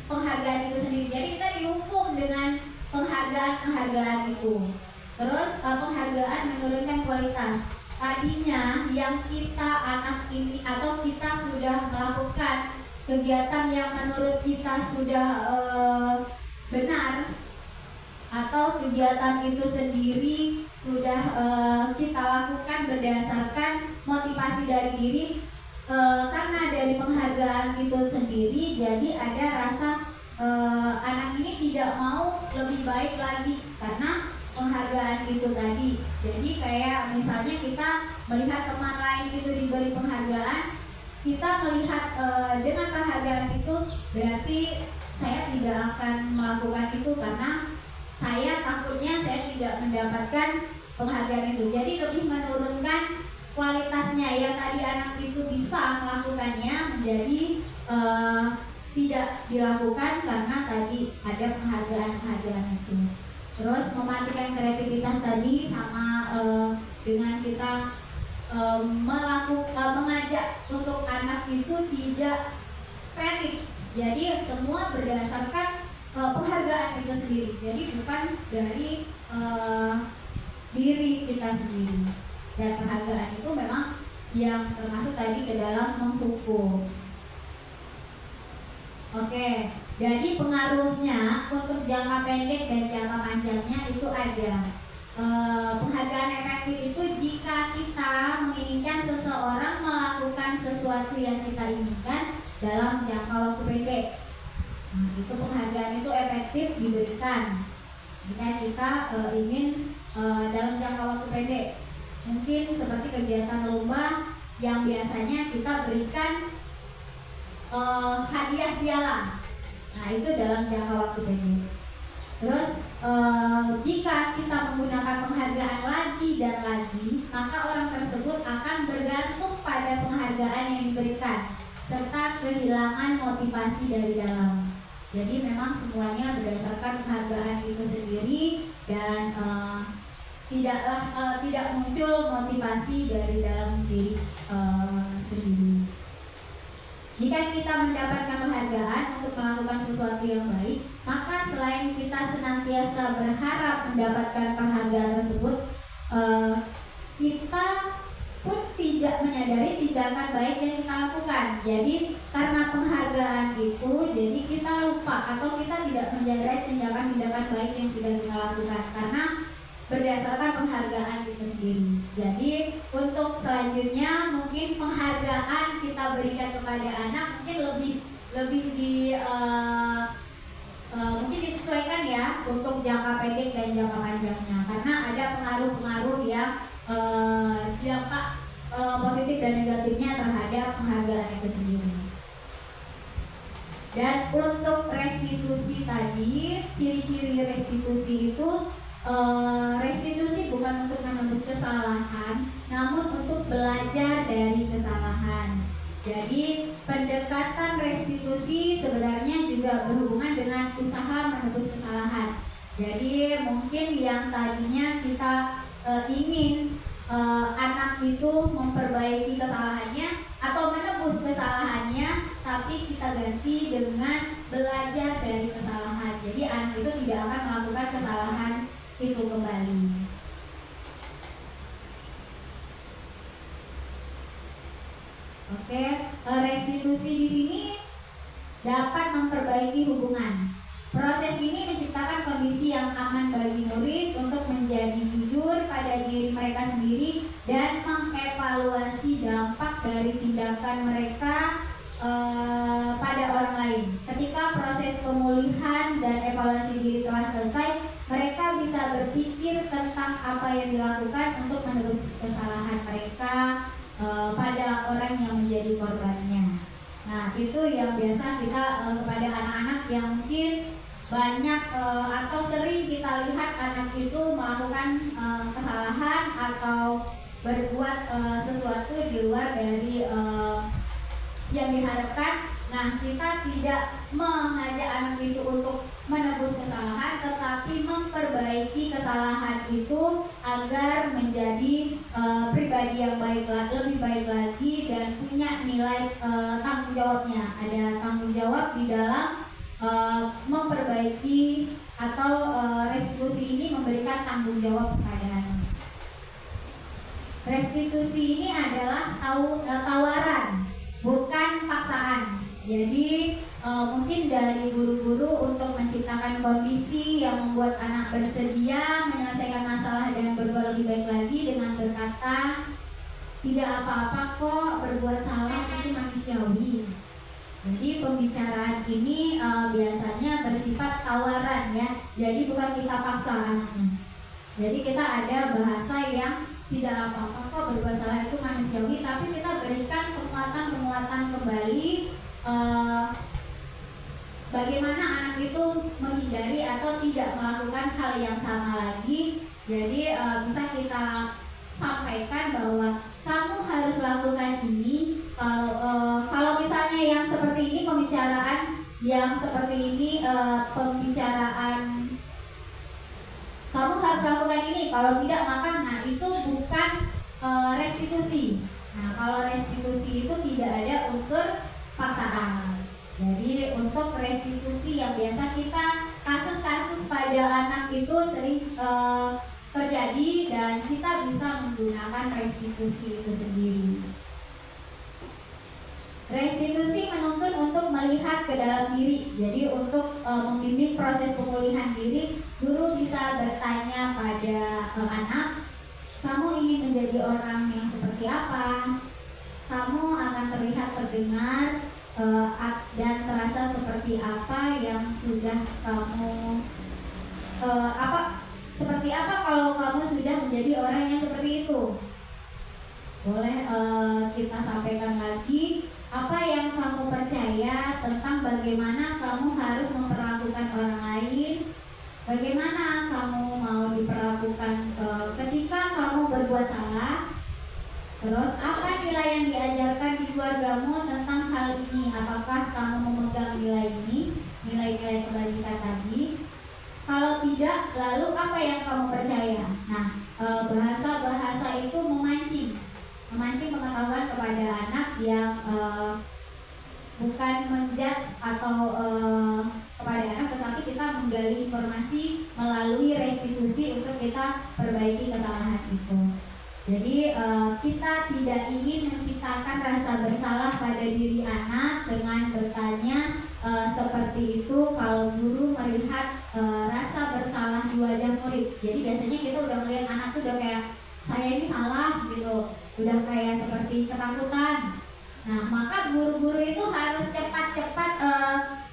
penghargaan itu sendiri. Jadi kita dihukum dengan penghargaan itu. Terus penghargaan menurunkan kualitas. Tadinya yang kita anak ini atau kita sudah melakukan kegiatan yang menurut kita sudah benar, atau kegiatan itu sendiri sudah kita lakukan berdasarkan motivasi dari diri, karena dari penghargaan itu sendiri jadi ada rasa anak ini tidak mau lebih baik lagi karena penghargaan itu tadi. Jadi kayak misalnya kita melihat teman lain itu diberi penghargaan, kita melihat dengan penghargaan itu berarti saya tidak akan melakukan itu karena saya takutnya saya tidak mendapatkan penghargaan itu. Jadi lebih menurunkan kualitasnya, yang tadi anak itu bisa melakukannya menjadi tidak dilakukan karena tadi ada penghargaan itu. Terus mematikan kreativitas tadi sama dengan kita mengajak untuk anak itu tidak kreatif. Jadi semua berdasarkan penghargaan itu sendiri. Jadi bukan dari diri kita sendiri. Dan penghargaan itu memang yang termasuk tadi ke dalam menghukum. Oke, jadi pengaruhnya untuk jangka pendek dan jangka panjangnya itu ada. Penghargaan efektif itu jika kita menginginkan seseorang melakukan sesuatu yang kita inginkan dalam jangka waktu pendek. Nah, itu penghargaan itu efektif diberikan jika kita ingin dalam jangka waktu pendek. Mungkin seperti kegiatan lomba yang biasanya kita berikan hadiah piala. Nah, itu dalam jangka waktu pendek. Terus jika kita menggunakan penghargaan lagi dan lagi, maka orang tersebut akan bergantung pada penghargaan yang diberikan serta kehilangan motivasi dari dalam. Jadi memang semuanya berdasarkan penghargaan itu sendiri dan tidak muncul motivasi dari dalam diri sendiri. Jika kita mendapatkan penghargaan untuk melakukan sesuatu yang baik, maka selain kita senantiasa berharap mendapatkan penghargaan tersebut, kita pun tidak menyadari tindakan baik yang kita lakukan. Jadi karena penghargaan itu, jadi kita lupa atau kita tidak menyadari tindakan-tindakan baik yang sudah kita lakukan karena berdasarkan penghargaan itu sendiri. Jadi untuk selanjutnya mungkin penghargaan kita berikan kepada anak mungkin lebih mungkin disesuaikan ya untuk jangka pendek dan jangka panjangnya, karena ada pengaruh-pengaruh yang dampak positif dan negatifnya terhadap penghargaan itu sendiri. Dan untuk restitusi tadi, ciri-ciri restitusi itu restitusi bukan untuk menembus kesalahan, namun untuk belajar dari kesalahan. Jadi pendekatan restitusi sebenarnya juga berhubungan dengan usaha menebus kesalahan. Jadi mungkin yang tadinya kita ingin anak itu memperbaiki kesalahannya atau menebus kesalahannya, tapi kita ganti dengan belajar dari kesalahan. Jadi anak itu tidak akan melakukan kesalahan itu kembali. Oke, restitusi di sini dapat memperbaiki hubungan. Proses ini menciptakan kondisi yang aman bagi murid untuk menjadi jujur pada diri mereka sendiri dan mengevaluasi dampak dari tindakan mereka pada orang lain. Ketika proses pemulihan dan evaluasi diri telah selesai, mereka bisa berpikir tentang apa yang dilakukan untuk menebus kesalahan mereka pada orang yang menjadi korbannya. Nah, itu yang biasa kita kepada anak-anak yang mungkin banyak atau sering kita lihat anak itu melakukan kesalahan atau berbuat sesuatu di luar dari yang diharapkan. Nah, kita tidak mengajak anak itu untuk menebus kesalahan, tetapi memperbaiki kesalahan itu agar menjadi pribadi yang lebih baik lagi dan punya nilai tanggung jawabnya. Ada tanggung jawab di dalam memperbaiki atau restitusi ini memberikan tanggung jawab kepada anak. Restitusi ini adalah tawaran, bukan paksaan. Jadi mungkin dari guru-guru untuk menciptakan kondisi yang membuat anak bersedia menyelesaikan masalah dan berbuat lebih baik lagi dengan berkata, tidak apa-apa kok, berbuat salah itu manusiawi. Jadi pembicaraan ini biasanya bersifat tawaran ya. Jadi bukan kita paksa anaknya. Jadi kita ada bahasa yang tidak apa-apa kok, berbuat salah itu manusiawi, tapi kita berikan penguatan kembali bagaimana anak itu menghindari atau tidak melakukan hal yang sama lagi. Jadi bisa kita sampaikan bahwa kamu harus lakukan ini. Kalau misalnya yang seperti ini pembicaraan yang seperti ini pembicaraan kamu harus lakukan ini, kalau tidak maka nah itu bukan restitusi. Nah, kalau restitusi itu tidak ada unsur paksaan. Jadi untuk restitusi yang biasa kita kasus-kasus pada anak itu sering terjadi dan kita bisa menggunakan restitusi itu sendiri. Restitusi menuntut untuk melihat ke dalam diri. Jadi untuk membimbing proses pemulihan diri, guru bisa bertanya pada anak, kamu ingin menjadi orang yang seperti apa? Kamu akan terlihat, terdengar, dan terasa seperti apa yang sudah kamu seperti apa kalau kamu sudah menjadi orang yang seperti itu? Boleh kita sampaikan lagi apa yang kamu percaya tentang bagaimana kamu harus memperlakukan orang lain, bagaimana kamu mau diperlakukan ketika kamu berbuat salah. Terus apa nilai yang diajarkan di keluargamu tentang hal ini? Apakah kamu memegang nilai ini, nilai-nilai kebajikan tadi? Kalau tidak, lalu apa yang kamu percaya? Nah, bahasa-bahasa itu memancing pengetahuan kepada anak yang bukan menjudge atau kepada anak, tetapi kita menggali informasi melalui restitusi untuk kita perbaiki kesalahan itu. Jadi kita tidak ingin menciptakan rasa bersalah pada diri anak dengan bertanya seperti itu kalau guru melihat rasa bersalah di wajah murid. Jadi biasanya kita udah melihat anak tuh udah kayak saya ini salah gitu, udah kayak seperti ketakutan. Nah, maka guru-guru itu harus cepat-cepat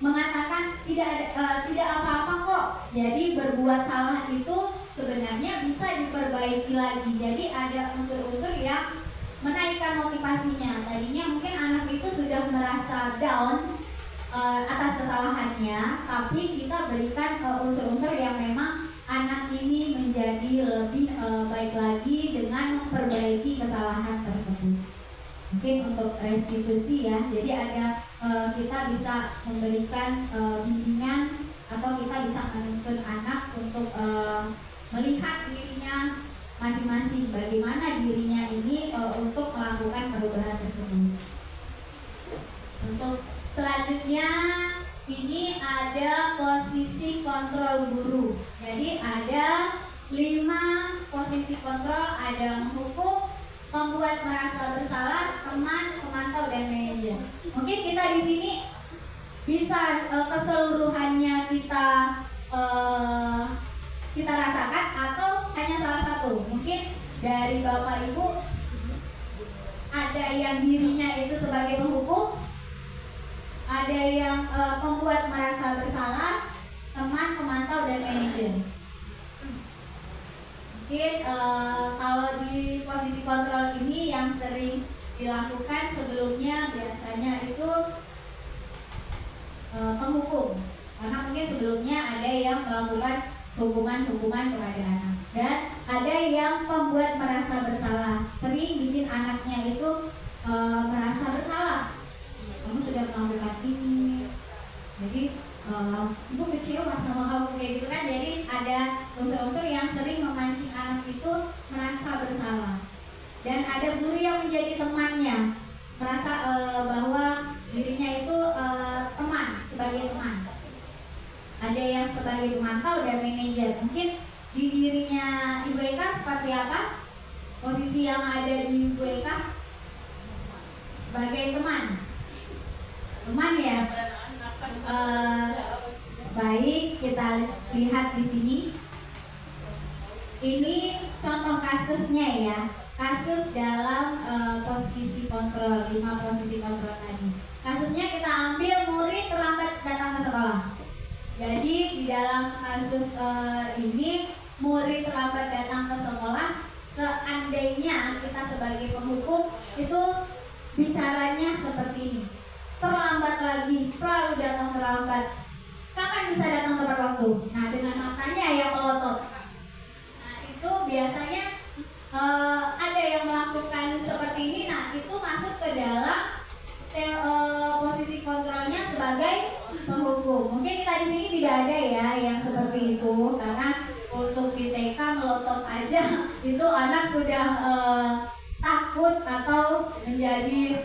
mengatakan tidak apa-apa kok. Jadi berbuat salah itu sebenarnya bisa diperbaiki lagi. Jadi ada unsur-unsur yang menaikkan motivasinya. Tadinya mungkin anak itu sudah merasa down atas kesalahannya, tapi kita berikan unsur-unsur yang memang anak ini menjadi lebih baik lagi dengan memperbaiki kesalahan tersebut. Mungkin untuk restitusi ya, jadi ada kita bisa memberikan bimbingan atau kita bisa menuntun anak untuk melihat dirinya masing-masing, bagaimana dirinya ini untuk melakukan perubahan tersebut. Untuk selanjutnya ini ada posisi kontrol guru. Jadi ada 5 posisi kontrol, ada menghukum, membuat merasa bersalah, teman, pemantau, dan manajer. Mungkin kita di sini bisa keseluruhannya kita rasakan atau hanya salah satu. Mungkin dari Bapak Ibu ada yang dirinya itu sebagai penghukum, ada yang membuat merasa bersalah, teman, pemantau, dan manajer. Mungkin kalau di posisi kontrol ini yang sering dilakukan sebelumnya biasanya itu penghukum, karena mungkin sebelumnya ada yang melakukan hukuman-hukuman kepada anak, dan ada yang pembuat merasa bersalah, sering bikin anaknya itu merasa bersalah. Kamu sudah melakukan ini. Jadi ibu kecewa sama kamu kayak gitu kan. Jadi ada unsur-unsur yang sering memancing anak itu merasa bersalah. Dan ada guru yang menjadi temannya, merasa bahwa dirinya itu teman, sebagai teman. Ada yang sebagai pemantau dan manajer. Mungkin di dirinya Ibu Eka seperti apa? Posisi yang ada di Ibu Eka sebagai teman. Teman ya. Baik, kita lihat di sini. Ini contoh kasusnya ya. Kasus dalam posisi kontrol, 5 posisi kontrol tadi. Kasusnya kita ambil murid terlambat datang ke sekolah. Jadi di dalam kasus ini murid terlambat datang ke sekolah, seandainya kita sebagai penghukum itu bicaranya seperti ini. Terlambat lagi, selalu datang terlambat. Kapan bisa datang tepat waktu? Nah, dengan matanya yang melotot. Nah, itu biasanya ada yang melakukan seperti ini. Nah, itu masuk ke dalam posisi kontrolnya sebagai penghukum. Mungkin kita di sini tidak ada ya yang seperti itu, karena untuk di TK melotot aja itu anak sudah takut atau menjadi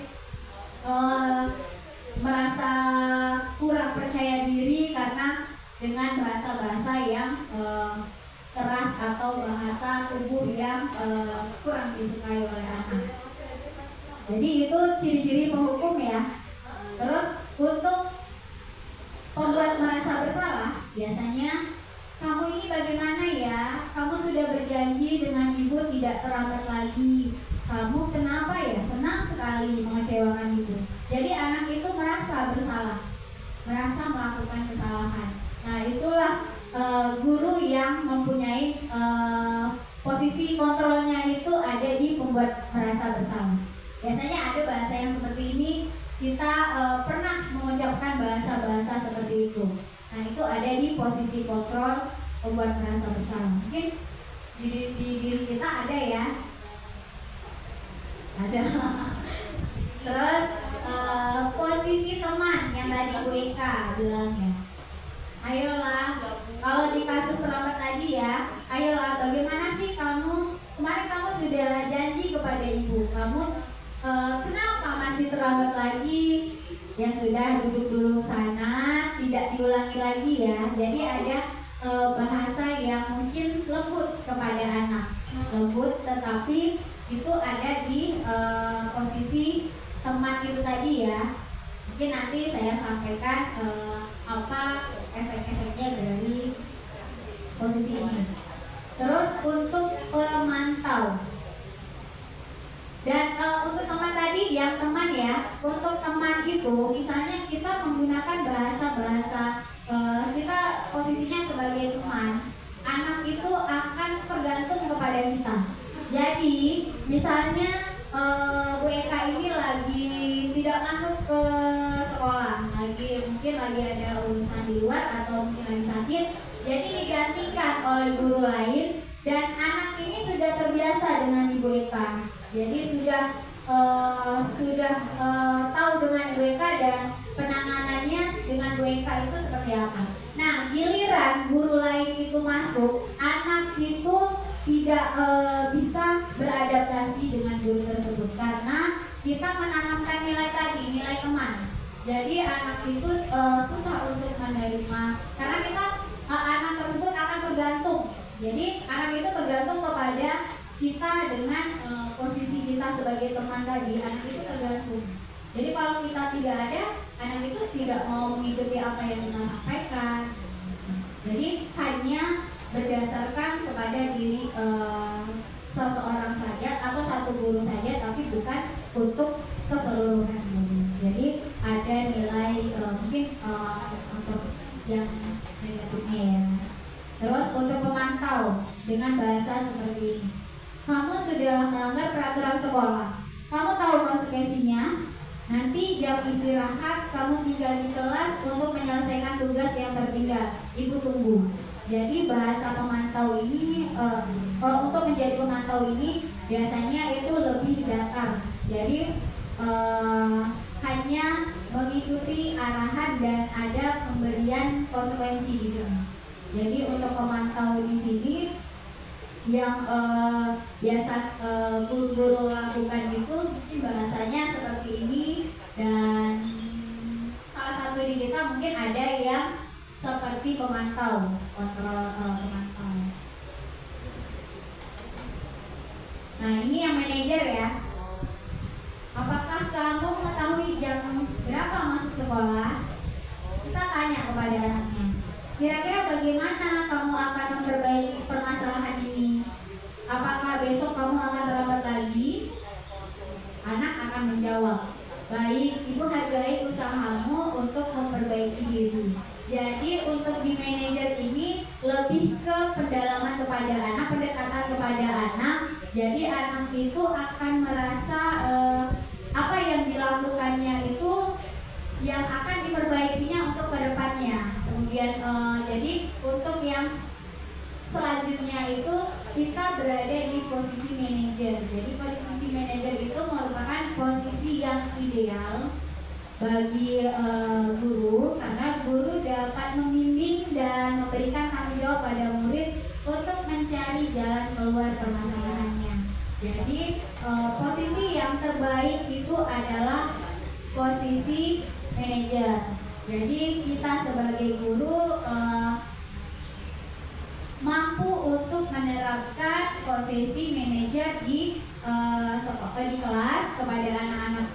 merasa kurang percaya diri karena dengan bahasa-bahasa yang keras atau bahasa tubuh yang kurang disukai oleh anak. Jadi itu ciri-ciri penghukum ya. Terus untuk pembuat merasa bersalah, biasanya kamu ini bagaimana ya? Kamu sudah berjanji dengan ibu tidak terlambat lagi. Kamu kenapa ya? Senang sekali mengecewakan ibu. Jadi anak itu merasa bersalah, merasa melakukan kesalahan. Nah, itulah guru yang mempunyai posisi kontrolnya itu ada di pembuat merasa bersalah. Biasanya ada bahasa yang seperti ini, kita pernah mengucapkan bahasa-bahasa seperti itu. Nah, itu ada di posisi kontrol pembuat merasa bersalah. Mungkin di diri kita ada ya. Ada. Terus posisi teman yang tadi Bu Eka bilang ya. Ayolah, kalau di kasus terlambat tadi ya, ayolah bagaimana sih kamu, kemarin kamu sudah janji kepada ibu, kamu kenapa masih terlambat lagi? Ya sudah, duduk dulu sana, tidak diulangi lagi ya. Jadi ada bahasa yang mungkin lembut kepada anak, lembut tetapi itu ada di posisi teman itu tadi ya. Mungkin nanti saya sampaikan apa efek-efeknya dari posisi ini. Terus untuk pemantau. Dan untuk teman tadi, yang teman ya, untuk teman itu misalnya kita menggunakan bahasa-bahasa, kita posisinya sebagai teman, anak itu akan tergantung kepada kita. Jadi misalnya Bu Eka ini lagi tidak masuk ke sekolah, mungkin lagi ada urusan di luar atau mungkin lagi sakit, jadi digantikan oleh guru lain dan anak ini sudah terbiasa dengan Ibu Eka. Jadi sudah tahu dengan Ibu Eka dan penanganannya dengan Bu Eka itu seperti apa. Nah, giliran guru lain itu masuk, anak itu tidak bisa beradaptasi dengan guru tersebut karena kita menanamkan nilai tadi, nilai teman. Jadi anak itu susah untuk menerima karena kita anak tersebut akan tergantung. Jadi anak itu tergantung kepada kita dengan posisi kita sebagai teman tadi, anak itu tergantung. Jadi kalau kita tidak ada, anak itu tidak mau mengikuti apa yang kita sampaikan. Jadi hanya berdasarkan kepada diri seseorang saja atau satu guru saja, tapi bukan untuk keseluruhan guru. Jadi ada nilai mungkin untuk yang negatifnya ya. Terus untuk pemantau dengan bahasa seperti ini. Kamu sudah melanggar peraturan sekolah. Kamu tahu konsekuensinya. Nanti jam istirahat kamu tinggal di kelas untuk menyelesaikan tugas yang tertinggal. Ibu tunggu. Jadi bahasa pemantau ini, kalau untuk menjadi pemantau ini biasanya itu lebih datar. Jadi hanya mengikuti arahan dan ada pemberian konsekuensi di sini. Jadi untuk pemantau di sini yang biasa guru-guru lakukan itu mungkin bahasanya seperti ini, dan salah satu di kita mungkin ada yang seperti pemantau, kontrol pemantau. Nah ini yang manajer ya. Apakah kamu mengetahui jam berapa masuk sekolah? Kita tanya kepada anaknya. Kira-kira bagaimana kamu akan memperbaiki permasalahan ini? Apakah besok kamu akan terlambat lagi? Anak akan menjawab, baik, ibu hargai usahamu untuk memperbaiki diri. Jadi untuk di manajer ini lebih ke pendalaman kepada anak, pendekatan kepada anak. Jadi anak itu akan merasa apa yang dilakukannya itu yang akan diperbaikinya untuk kedepannya. Kemudian jadi untuk yang selanjutnya itu kita berada di posisi manajer. Jadi posisi manajer itu merupakan posisi yang ideal bagi guru, karena guru dapat membimbing dan memberikan tanggung jawab pada murid untuk mencari jalan keluar permasalahannya. Jadi posisi yang terbaik itu adalah posisi manajer. Jadi kita sebagai guru mampu untuk menerapkan posisi manajer di kelas kepada anak-anak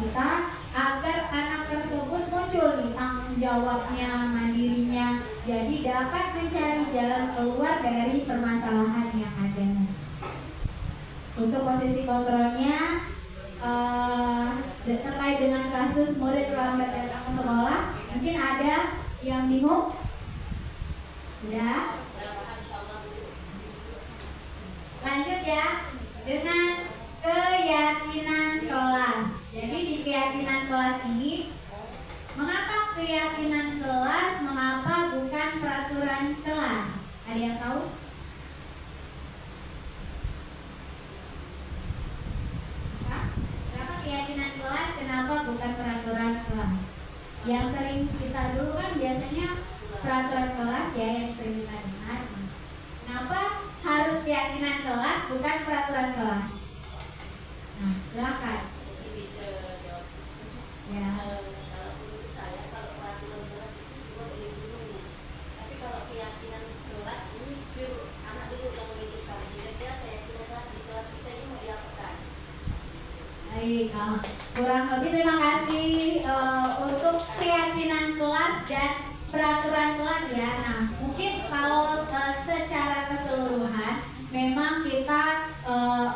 kita, agar anak tersebut muncul nih tanggung jawabnya, mandirinya, jadi dapat mencari jalan keluar dari permasalahan yang ada. Untuk posisi kontrolnya terkait dengan kasus murid terlambat datang ke sekolah, mungkin ada yang bingung? Sudah? Lanjut ya, dengan keyakinan kelas. Jadi di keyakinan kelas ini, mengapa keyakinan kelas, mengapa bukan peraturan kelas? Ada yang tahu? Kenapa keyakinan kelas, kenapa bukan peraturan kelas? Yang sering kita dulu kan biasanya peraturan kelas ya yang sering kita dengar. Kenapa harus keyakinan kelas bukan peraturan kelas? Nah, silakan. Bisa jawab. Ya. Kalau menurut saya, kalau peraturan kelas itu juga boleh dulu. Tapi kalau keyakinan kelas ini anak dulu yang menentukan. Kira-kira keyakinan kelas di kelas kita ini mau diapakan? Baik, kurang lebih terima kasih untuk keyakinan kelas dan peraturan kelas ya. Nah, mungkin kalau secara keseluruhan memang kita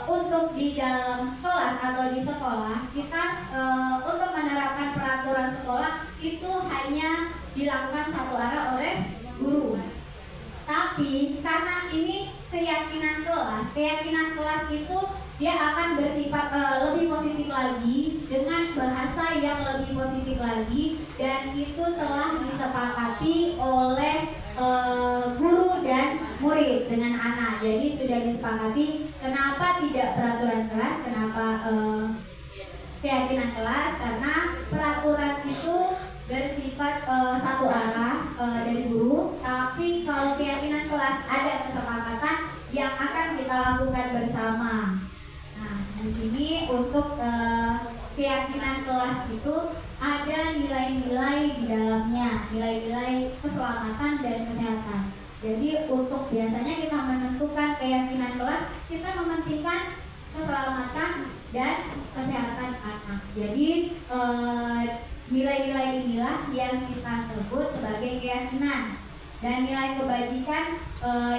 untuk di dalam kelas atau di sekolah kita untuk menerapkan peraturan sekolah itu hanya dilakukan satu arah oleh guru. Tapi karena ini keyakinan kelas itu dia akan bersifat lebih positif lagi, dengan bahasa yang lebih positif lagi, dan itu telah disepakati oleh guru dan murid dengan anak. Jadi sudah disepakati. Kenapa tidak peraturan kelas? Kenapa keyakinan kelas? Karena peraturan itu bersifat satu arah dari guru, tapi kalau keyakinan kelas ada kesepakatan yang akan kita lakukan bersama. Nah, di sini untuk keyakinan kelas itu ada nilai-nilai di dalamnya, nilai-nilai keselamatan dan kesehatan. Jadi untuk biasanya kita menentukan keyakinan kelas, kita mementingkan keselamatan dan kesehatan anak. Jadi nilai-nilai inilah yang kita sebut sebagai keyakinan. Dan nilai kebajikan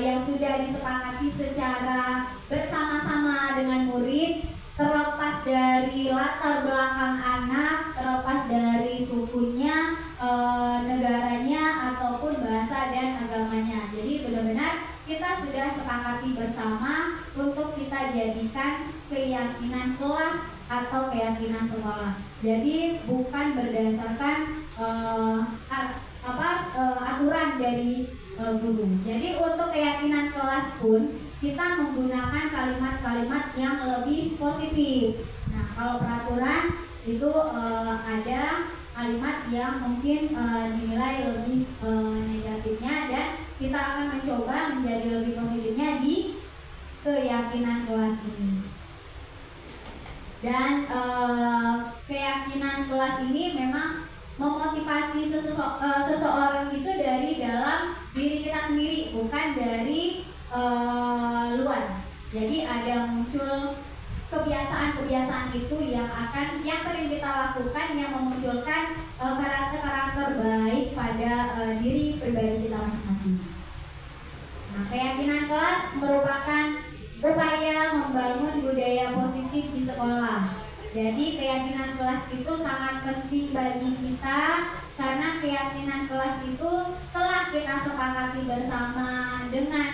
yang sudah disepakati secara bersama-sama dengan murid, terlepas dari latar belakang anak, terlepas dari sukunya, negaranya, ataupun bahasa dan agamanya. Jadi benar-benar kita sudah sepakati bersama untuk kita jadikan keyakinan kelas atau keyakinan sekolah. Jadi bukan berdasarkan aturan dari guru. Jadi untuk keyakinan kelas pun kita menggunakan kalimat-kalimat yang lebih positif. Nah, kalau peraturan itu ada kalimat yang mungkin dinilai lebih negatifnya, dan kita akan mencoba menjadi lebih positifnya di keyakinan kelas ini. Dan keyakinan kelas ini memang memotivasi seseorang itu dari dalam diri kita sendiri, bukan dari luar. Jadi ada muncul kebiasaan-kebiasaan itu yang sering kita lakukan, yang memunculkan karakter-karakter baik pada diri pribadi kita masing-masing. Nah, keyakinan kelas merupakan upaya membangun budaya positif di sekolah. Jadi keyakinan kelas itu sangat penting bagi kita, karena keyakinan kelas itu telah kita sepakati bersama dengan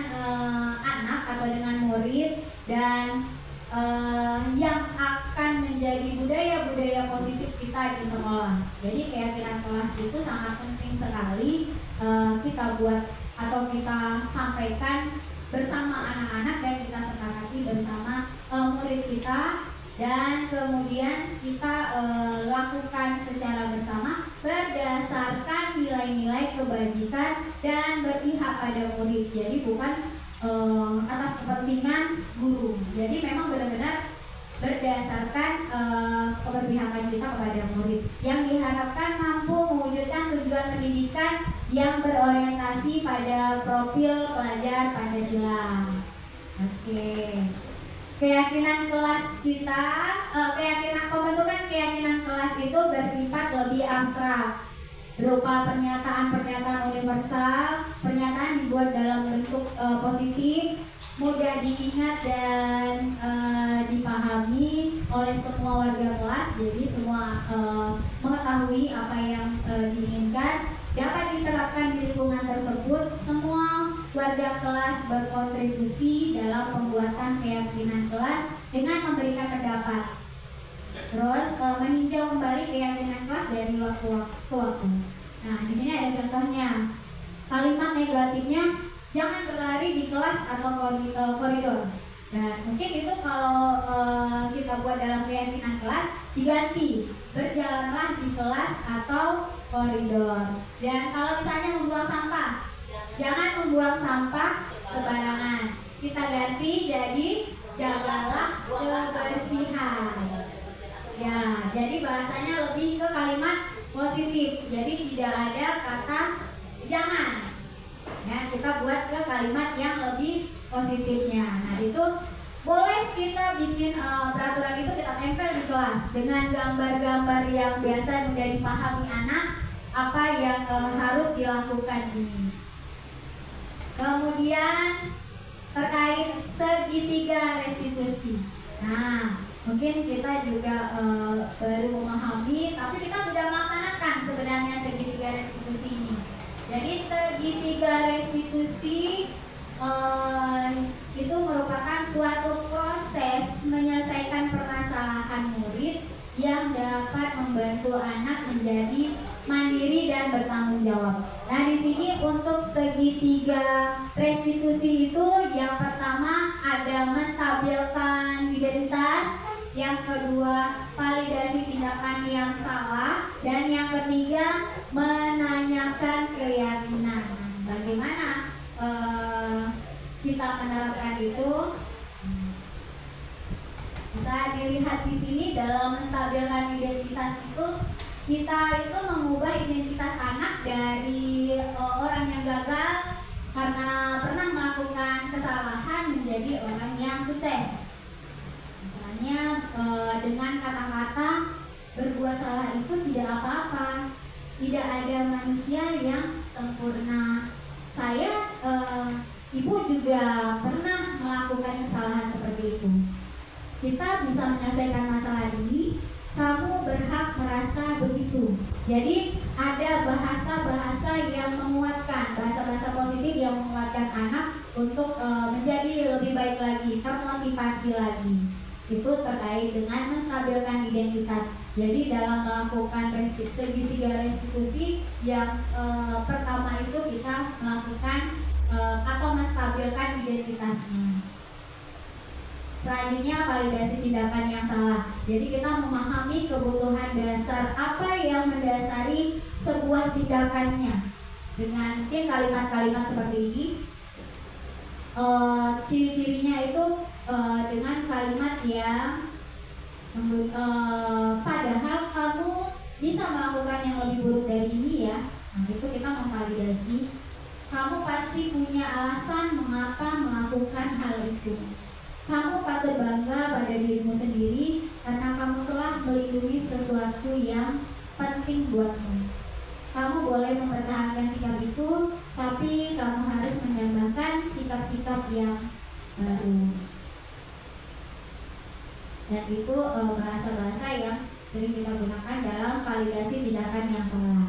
anak atau dengan murid, dan yang akan menjadi budaya-budaya positif kita di sekolah. Jadi keyakinan kelas itu sangat penting sekali kita buat atau kita sampaikan bersama anak-anak, dan kita sepakati bersama murid kita, dan kemudian kita lakukan secara bersama berdasarkan nilai-nilai kebajikan dan berpihak pada murid. Jadi bukan atas kepentingan guru. Jadi memang benar-benar berdasarkan keberpihakan kita kepada murid, yang diharapkan mampu mewujudkan tujuan pendidikan yang berorientasi pada profil pelajar Pancasila. Oke. Keyakinan kelas kita, pembentukan keyakinan kelas itu bersifat lebih abstrak, berupa pernyataan-pernyataan universal. Pernyataan dibuat dalam bentuk positif, mudah diingat dan dipahami oleh semua warga kelas. Jadi semua mengetahui apa yang diinginkan, dapat diterapkan di lingkungan tersebut. Semua warga kelas berkontribusi dalam pembuatan keyakinan kelas dengan memberikan pendapat. Terus meninjau kembali keyakinan kelas dari waktu ke waktu. Nah, di sini ada contohnya. Kalimat negatifnya, jangan berlari di kelas atau koridor. Dan mungkin itu kalau kita buat dalam keyakinan kelas, diganti berjalanlah di kelas atau koridor. Dan kalau misalnya membuang sampah, jangan membuang sampah sembarangan. Kita ganti jadi jagalah kebersihan. Ya, jadi bahasanya lebih ke kalimat positif. Jadi tidak ada kata jangan. Ya, kita buat ke kalimat yang lebih positifnya. Nah, itu boleh kita bikin peraturan itu kita tempel di kelas dengan gambar-gambar yang biasa menjadi pahami anak apa yang harus dilakukan ini. Kemudian terkait segitiga restitusi. Nah, mungkin kita juga baru memahami, tapi kita sudah melaksanakan sebenarnya segitiga restitusi ini. Jadi segitiga restitusi itu merupakan suatu proses menyelesaikan permasalahan murid yang dapat membantu anak menjadi mandiri dan bertanggung jawab. Nah, di sini untuk segitiga restitusi itu, yang pertama ada menstabilkan identitas, yang kedua validasi tindakan yang salah, dan yang ketiga menanyakan keyakinan. Bagaimana kita menerapkan itu? Bisa dilihat di sini dalam menstabilkan identitas itu, kita itu mengubah identitas anak dari orang yang gagal karena pernah melakukan kesalahan menjadi orang yang sukses. Misalnya dengan kata-kata berbuat salah itu tidak apa-apa, tidak ada manusia yang sempurna. Saya, ibu juga pernah melakukan kesalahan seperti itu. Kita bisa menyelesaikan masalah ini. Kamu berhak merasa begitu. Jadi ada bahasa-bahasa yang menguatkan, bahasa-bahasa positif yang menguatkan anak untuk menjadi lebih baik lagi, termotivasi lagi. Itu terkait dengan menstabilkan identitas. Jadi dalam melakukan segitiga restitusi, yang pertama itu kita melakukan atau menstabilkan identitasnya. Selanjutnya validasi tindakan yang salah. Jadi kita memahami kebutuhan dasar apa yang mendasari sebuah tindakannya. Dengan mungkin kalimat-kalimat seperti ini. Ciri-cirinya itu dengan kalimat yang padahal kamu bisa melakukan yang lebih buruk dari ini ya. Nah itu kita memvalidasi. Kamu pasti punya alasan mengapa melakukan hal itu. Kamu patut bangga pada dirimu sendiri karena kamu telah melindungi sesuatu yang penting buatmu. Kamu boleh mempertahankan sikap itu, tapi kamu harus menambahkan sikap-sikap yang baru. Dan itu bahasa-bahasa yang sering kita gunakan dalam validasi tindakan yang salah.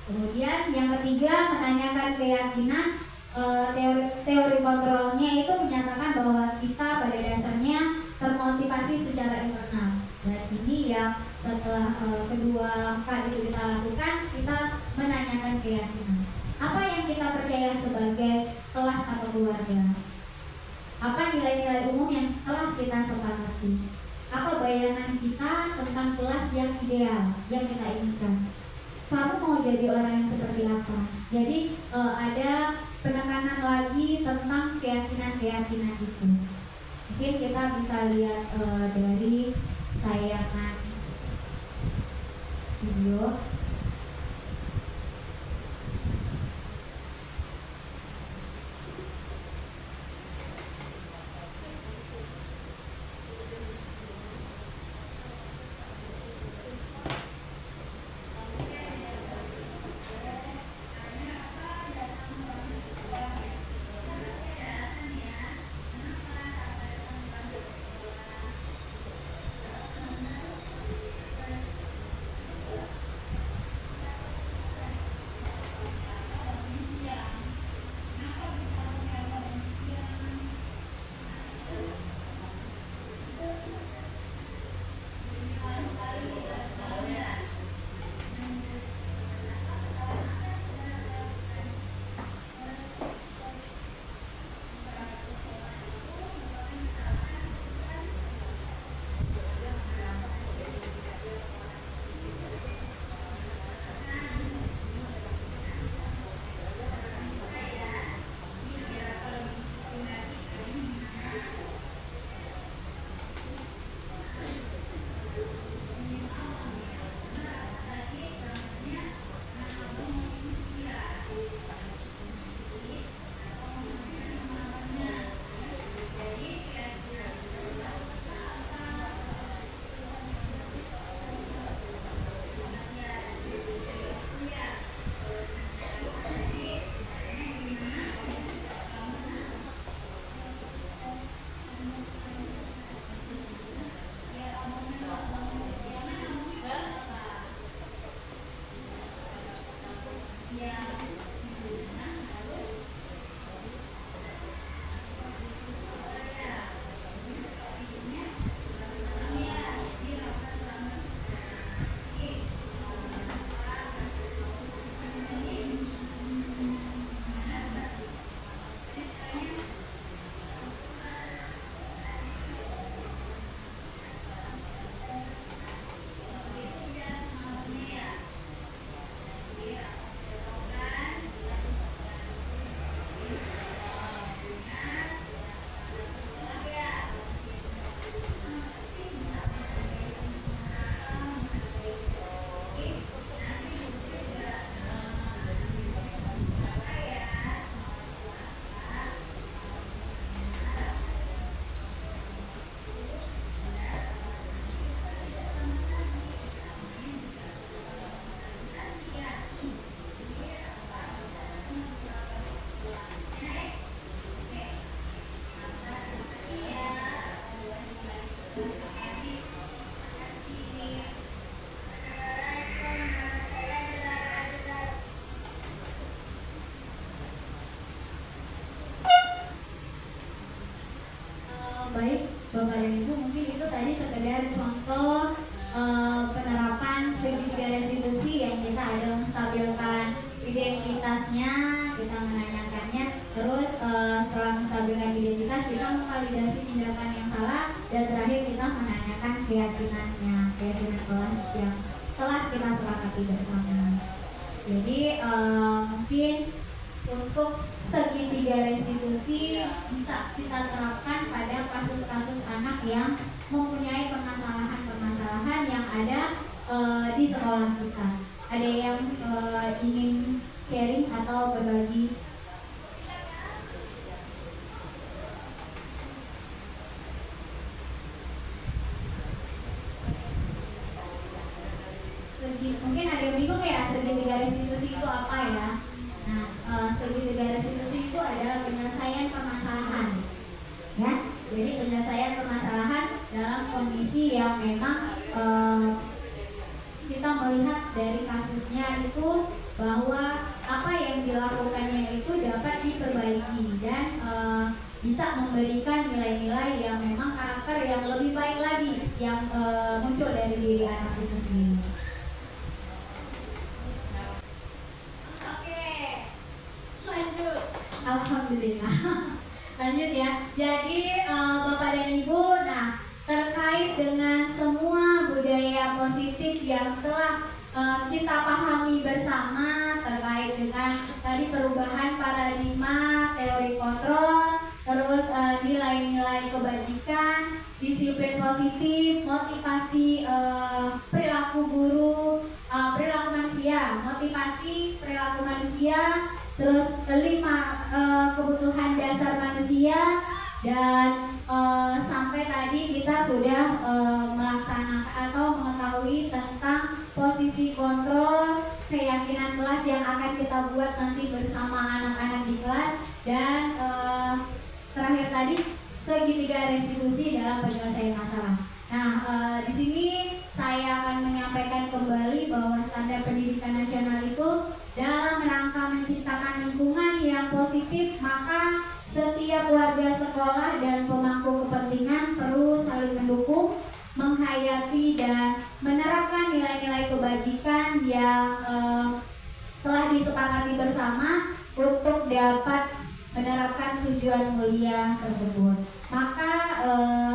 Kemudian yang ketiga, menanyakan keyakinan. Teori kontrolnya itu menyatakan bahwa kita pada dasarnya termotivasi secara internal. Dan ini yang setelah kedua kali itu kita lakukan, kita menanyakan keyakinan. Apa yang kita percaya sebagai kelas atau keluarga? Apa nilai-nilai umum yang telah kita sepakati? Apa bayangan kita tentang kelas yang ideal yang kita inginkan? Kamu mau jadi orang yang seperti apa? Jadi ada penekanan lagi tentang keyakinan-keyakinan itu. Mungkin kita bisa lihat dari tayangan video. Baik, Bapak dan Ibu, mungkin itu tadi sekedar contoh penerapan segitiga restitusi yang kita ada menstabilkan identitasnya, kita menanyakannya, terus setelah menstabilkan identitas kita memvalidasi tindakan yang bermasalah, dan terakhir kita menanyakan keyakinan kelas yang telah kita sepakati bersama. Jadi mungkin untuk segitiga restitusi bisa kita terapkan pada kasus-kasus anak yang mempunyai permasalahan-permasalahan yang ada di sekolah kita. Ada yang ingin sharing atau berbagi? Mungkin ada yang bingung ya, segitiga restitusi itu apa ya? Nah, segitiga restitusi itu adalah penyelesaian permasalahan, ya. Jadi penyelesaian permasalahan dalam kondisi yang memang kita melihat dari kasusnya itu bahwa apa yang dilakukannya itu dapat diperbaiki dan bisa memberikan nilai-nilai yang memang karakter yang lebih baik lagi yang muncul dari diri anak itu sendiri. Lanjut. Alhamdulillah. Lanjut ya. Jadi Bapak dan Ibu, nah terkait dengan semua budaya positif yang telah kita pahami bersama terkait dengan tadi perubahan paradigma, teori kontrol, terus nilai-nilai kebajikan, disiplin positif, motivasi perilaku guru, perilaku manusia, motivasi perilaku manusia, terus 5 kebutuhan dasar manusia, dan sampai tadi kita sudah melaksanakan atau mengetahui tentang posisi kontrol, keyakinan kelas yang akan kita buat nanti bersama anak-anak di kelas, dan terakhir tadi segitiga restitusi dalam penyelesaian masalah. Nah, di sini saya akan menyampaikan kembali bahwa standar pendidikan nasional itu dalam rangka menciptakan lingkungan yang positif, maka setiap warga sekolah dan pemangku kepentingan perlu saling mendukung, menghayati dan menerapkan nilai-nilai kebajikan yang telah disepakati bersama untuk dapat menerapkan tujuan mulia tersebut. Maka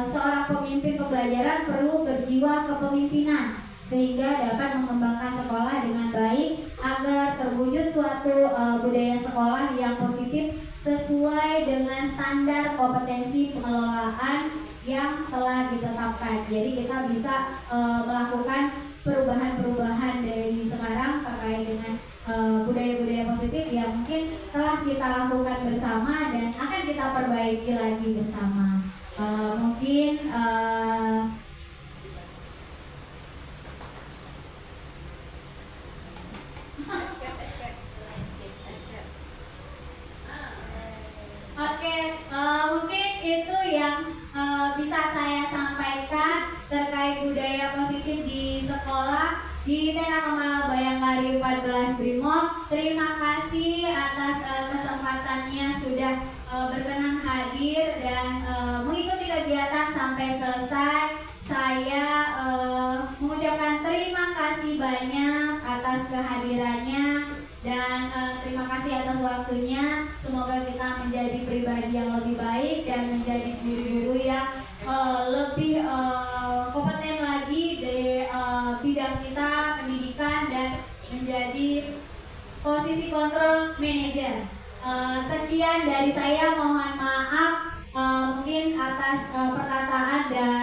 seorang pemimpin pembelajaran perlu berjiwa kepemimpinan sehingga dapat mengembangkan sekolah dengan baik agar terwujud suatu budaya sekolah yang positif sesuai dengan standar kompetensi pengelolaan yang telah ditetapkan. Jadi kita bisa melakukan perubahan-perubahan dari sekarang terkait dengan budaya-budaya positif yang mungkin telah kita lakukan bersama dan akan kita perbaiki lagi bersama. Mungkin Oke, mungkin itu yang bisa saya sampaikan terkait budaya positif di sekolah di Tena Kemala Bayangkari 14 Brimob. Terima kasih atas kesempatannya sudah berkenan hadir dan mengikuti kegiatan sampai selesai. Saya mengucapkan terima kasih banyak atas kehadirannya dan terima kasih atas waktunya. Semoga kita menjadi pribadi yang lebih baik dan menjadi guru-guru yang lebih kompeten lagi di bidang kita pendidikan dan menjadi posisi kontrol manager. Sekian dari saya, mohon maaf mungkin atas perkataan dan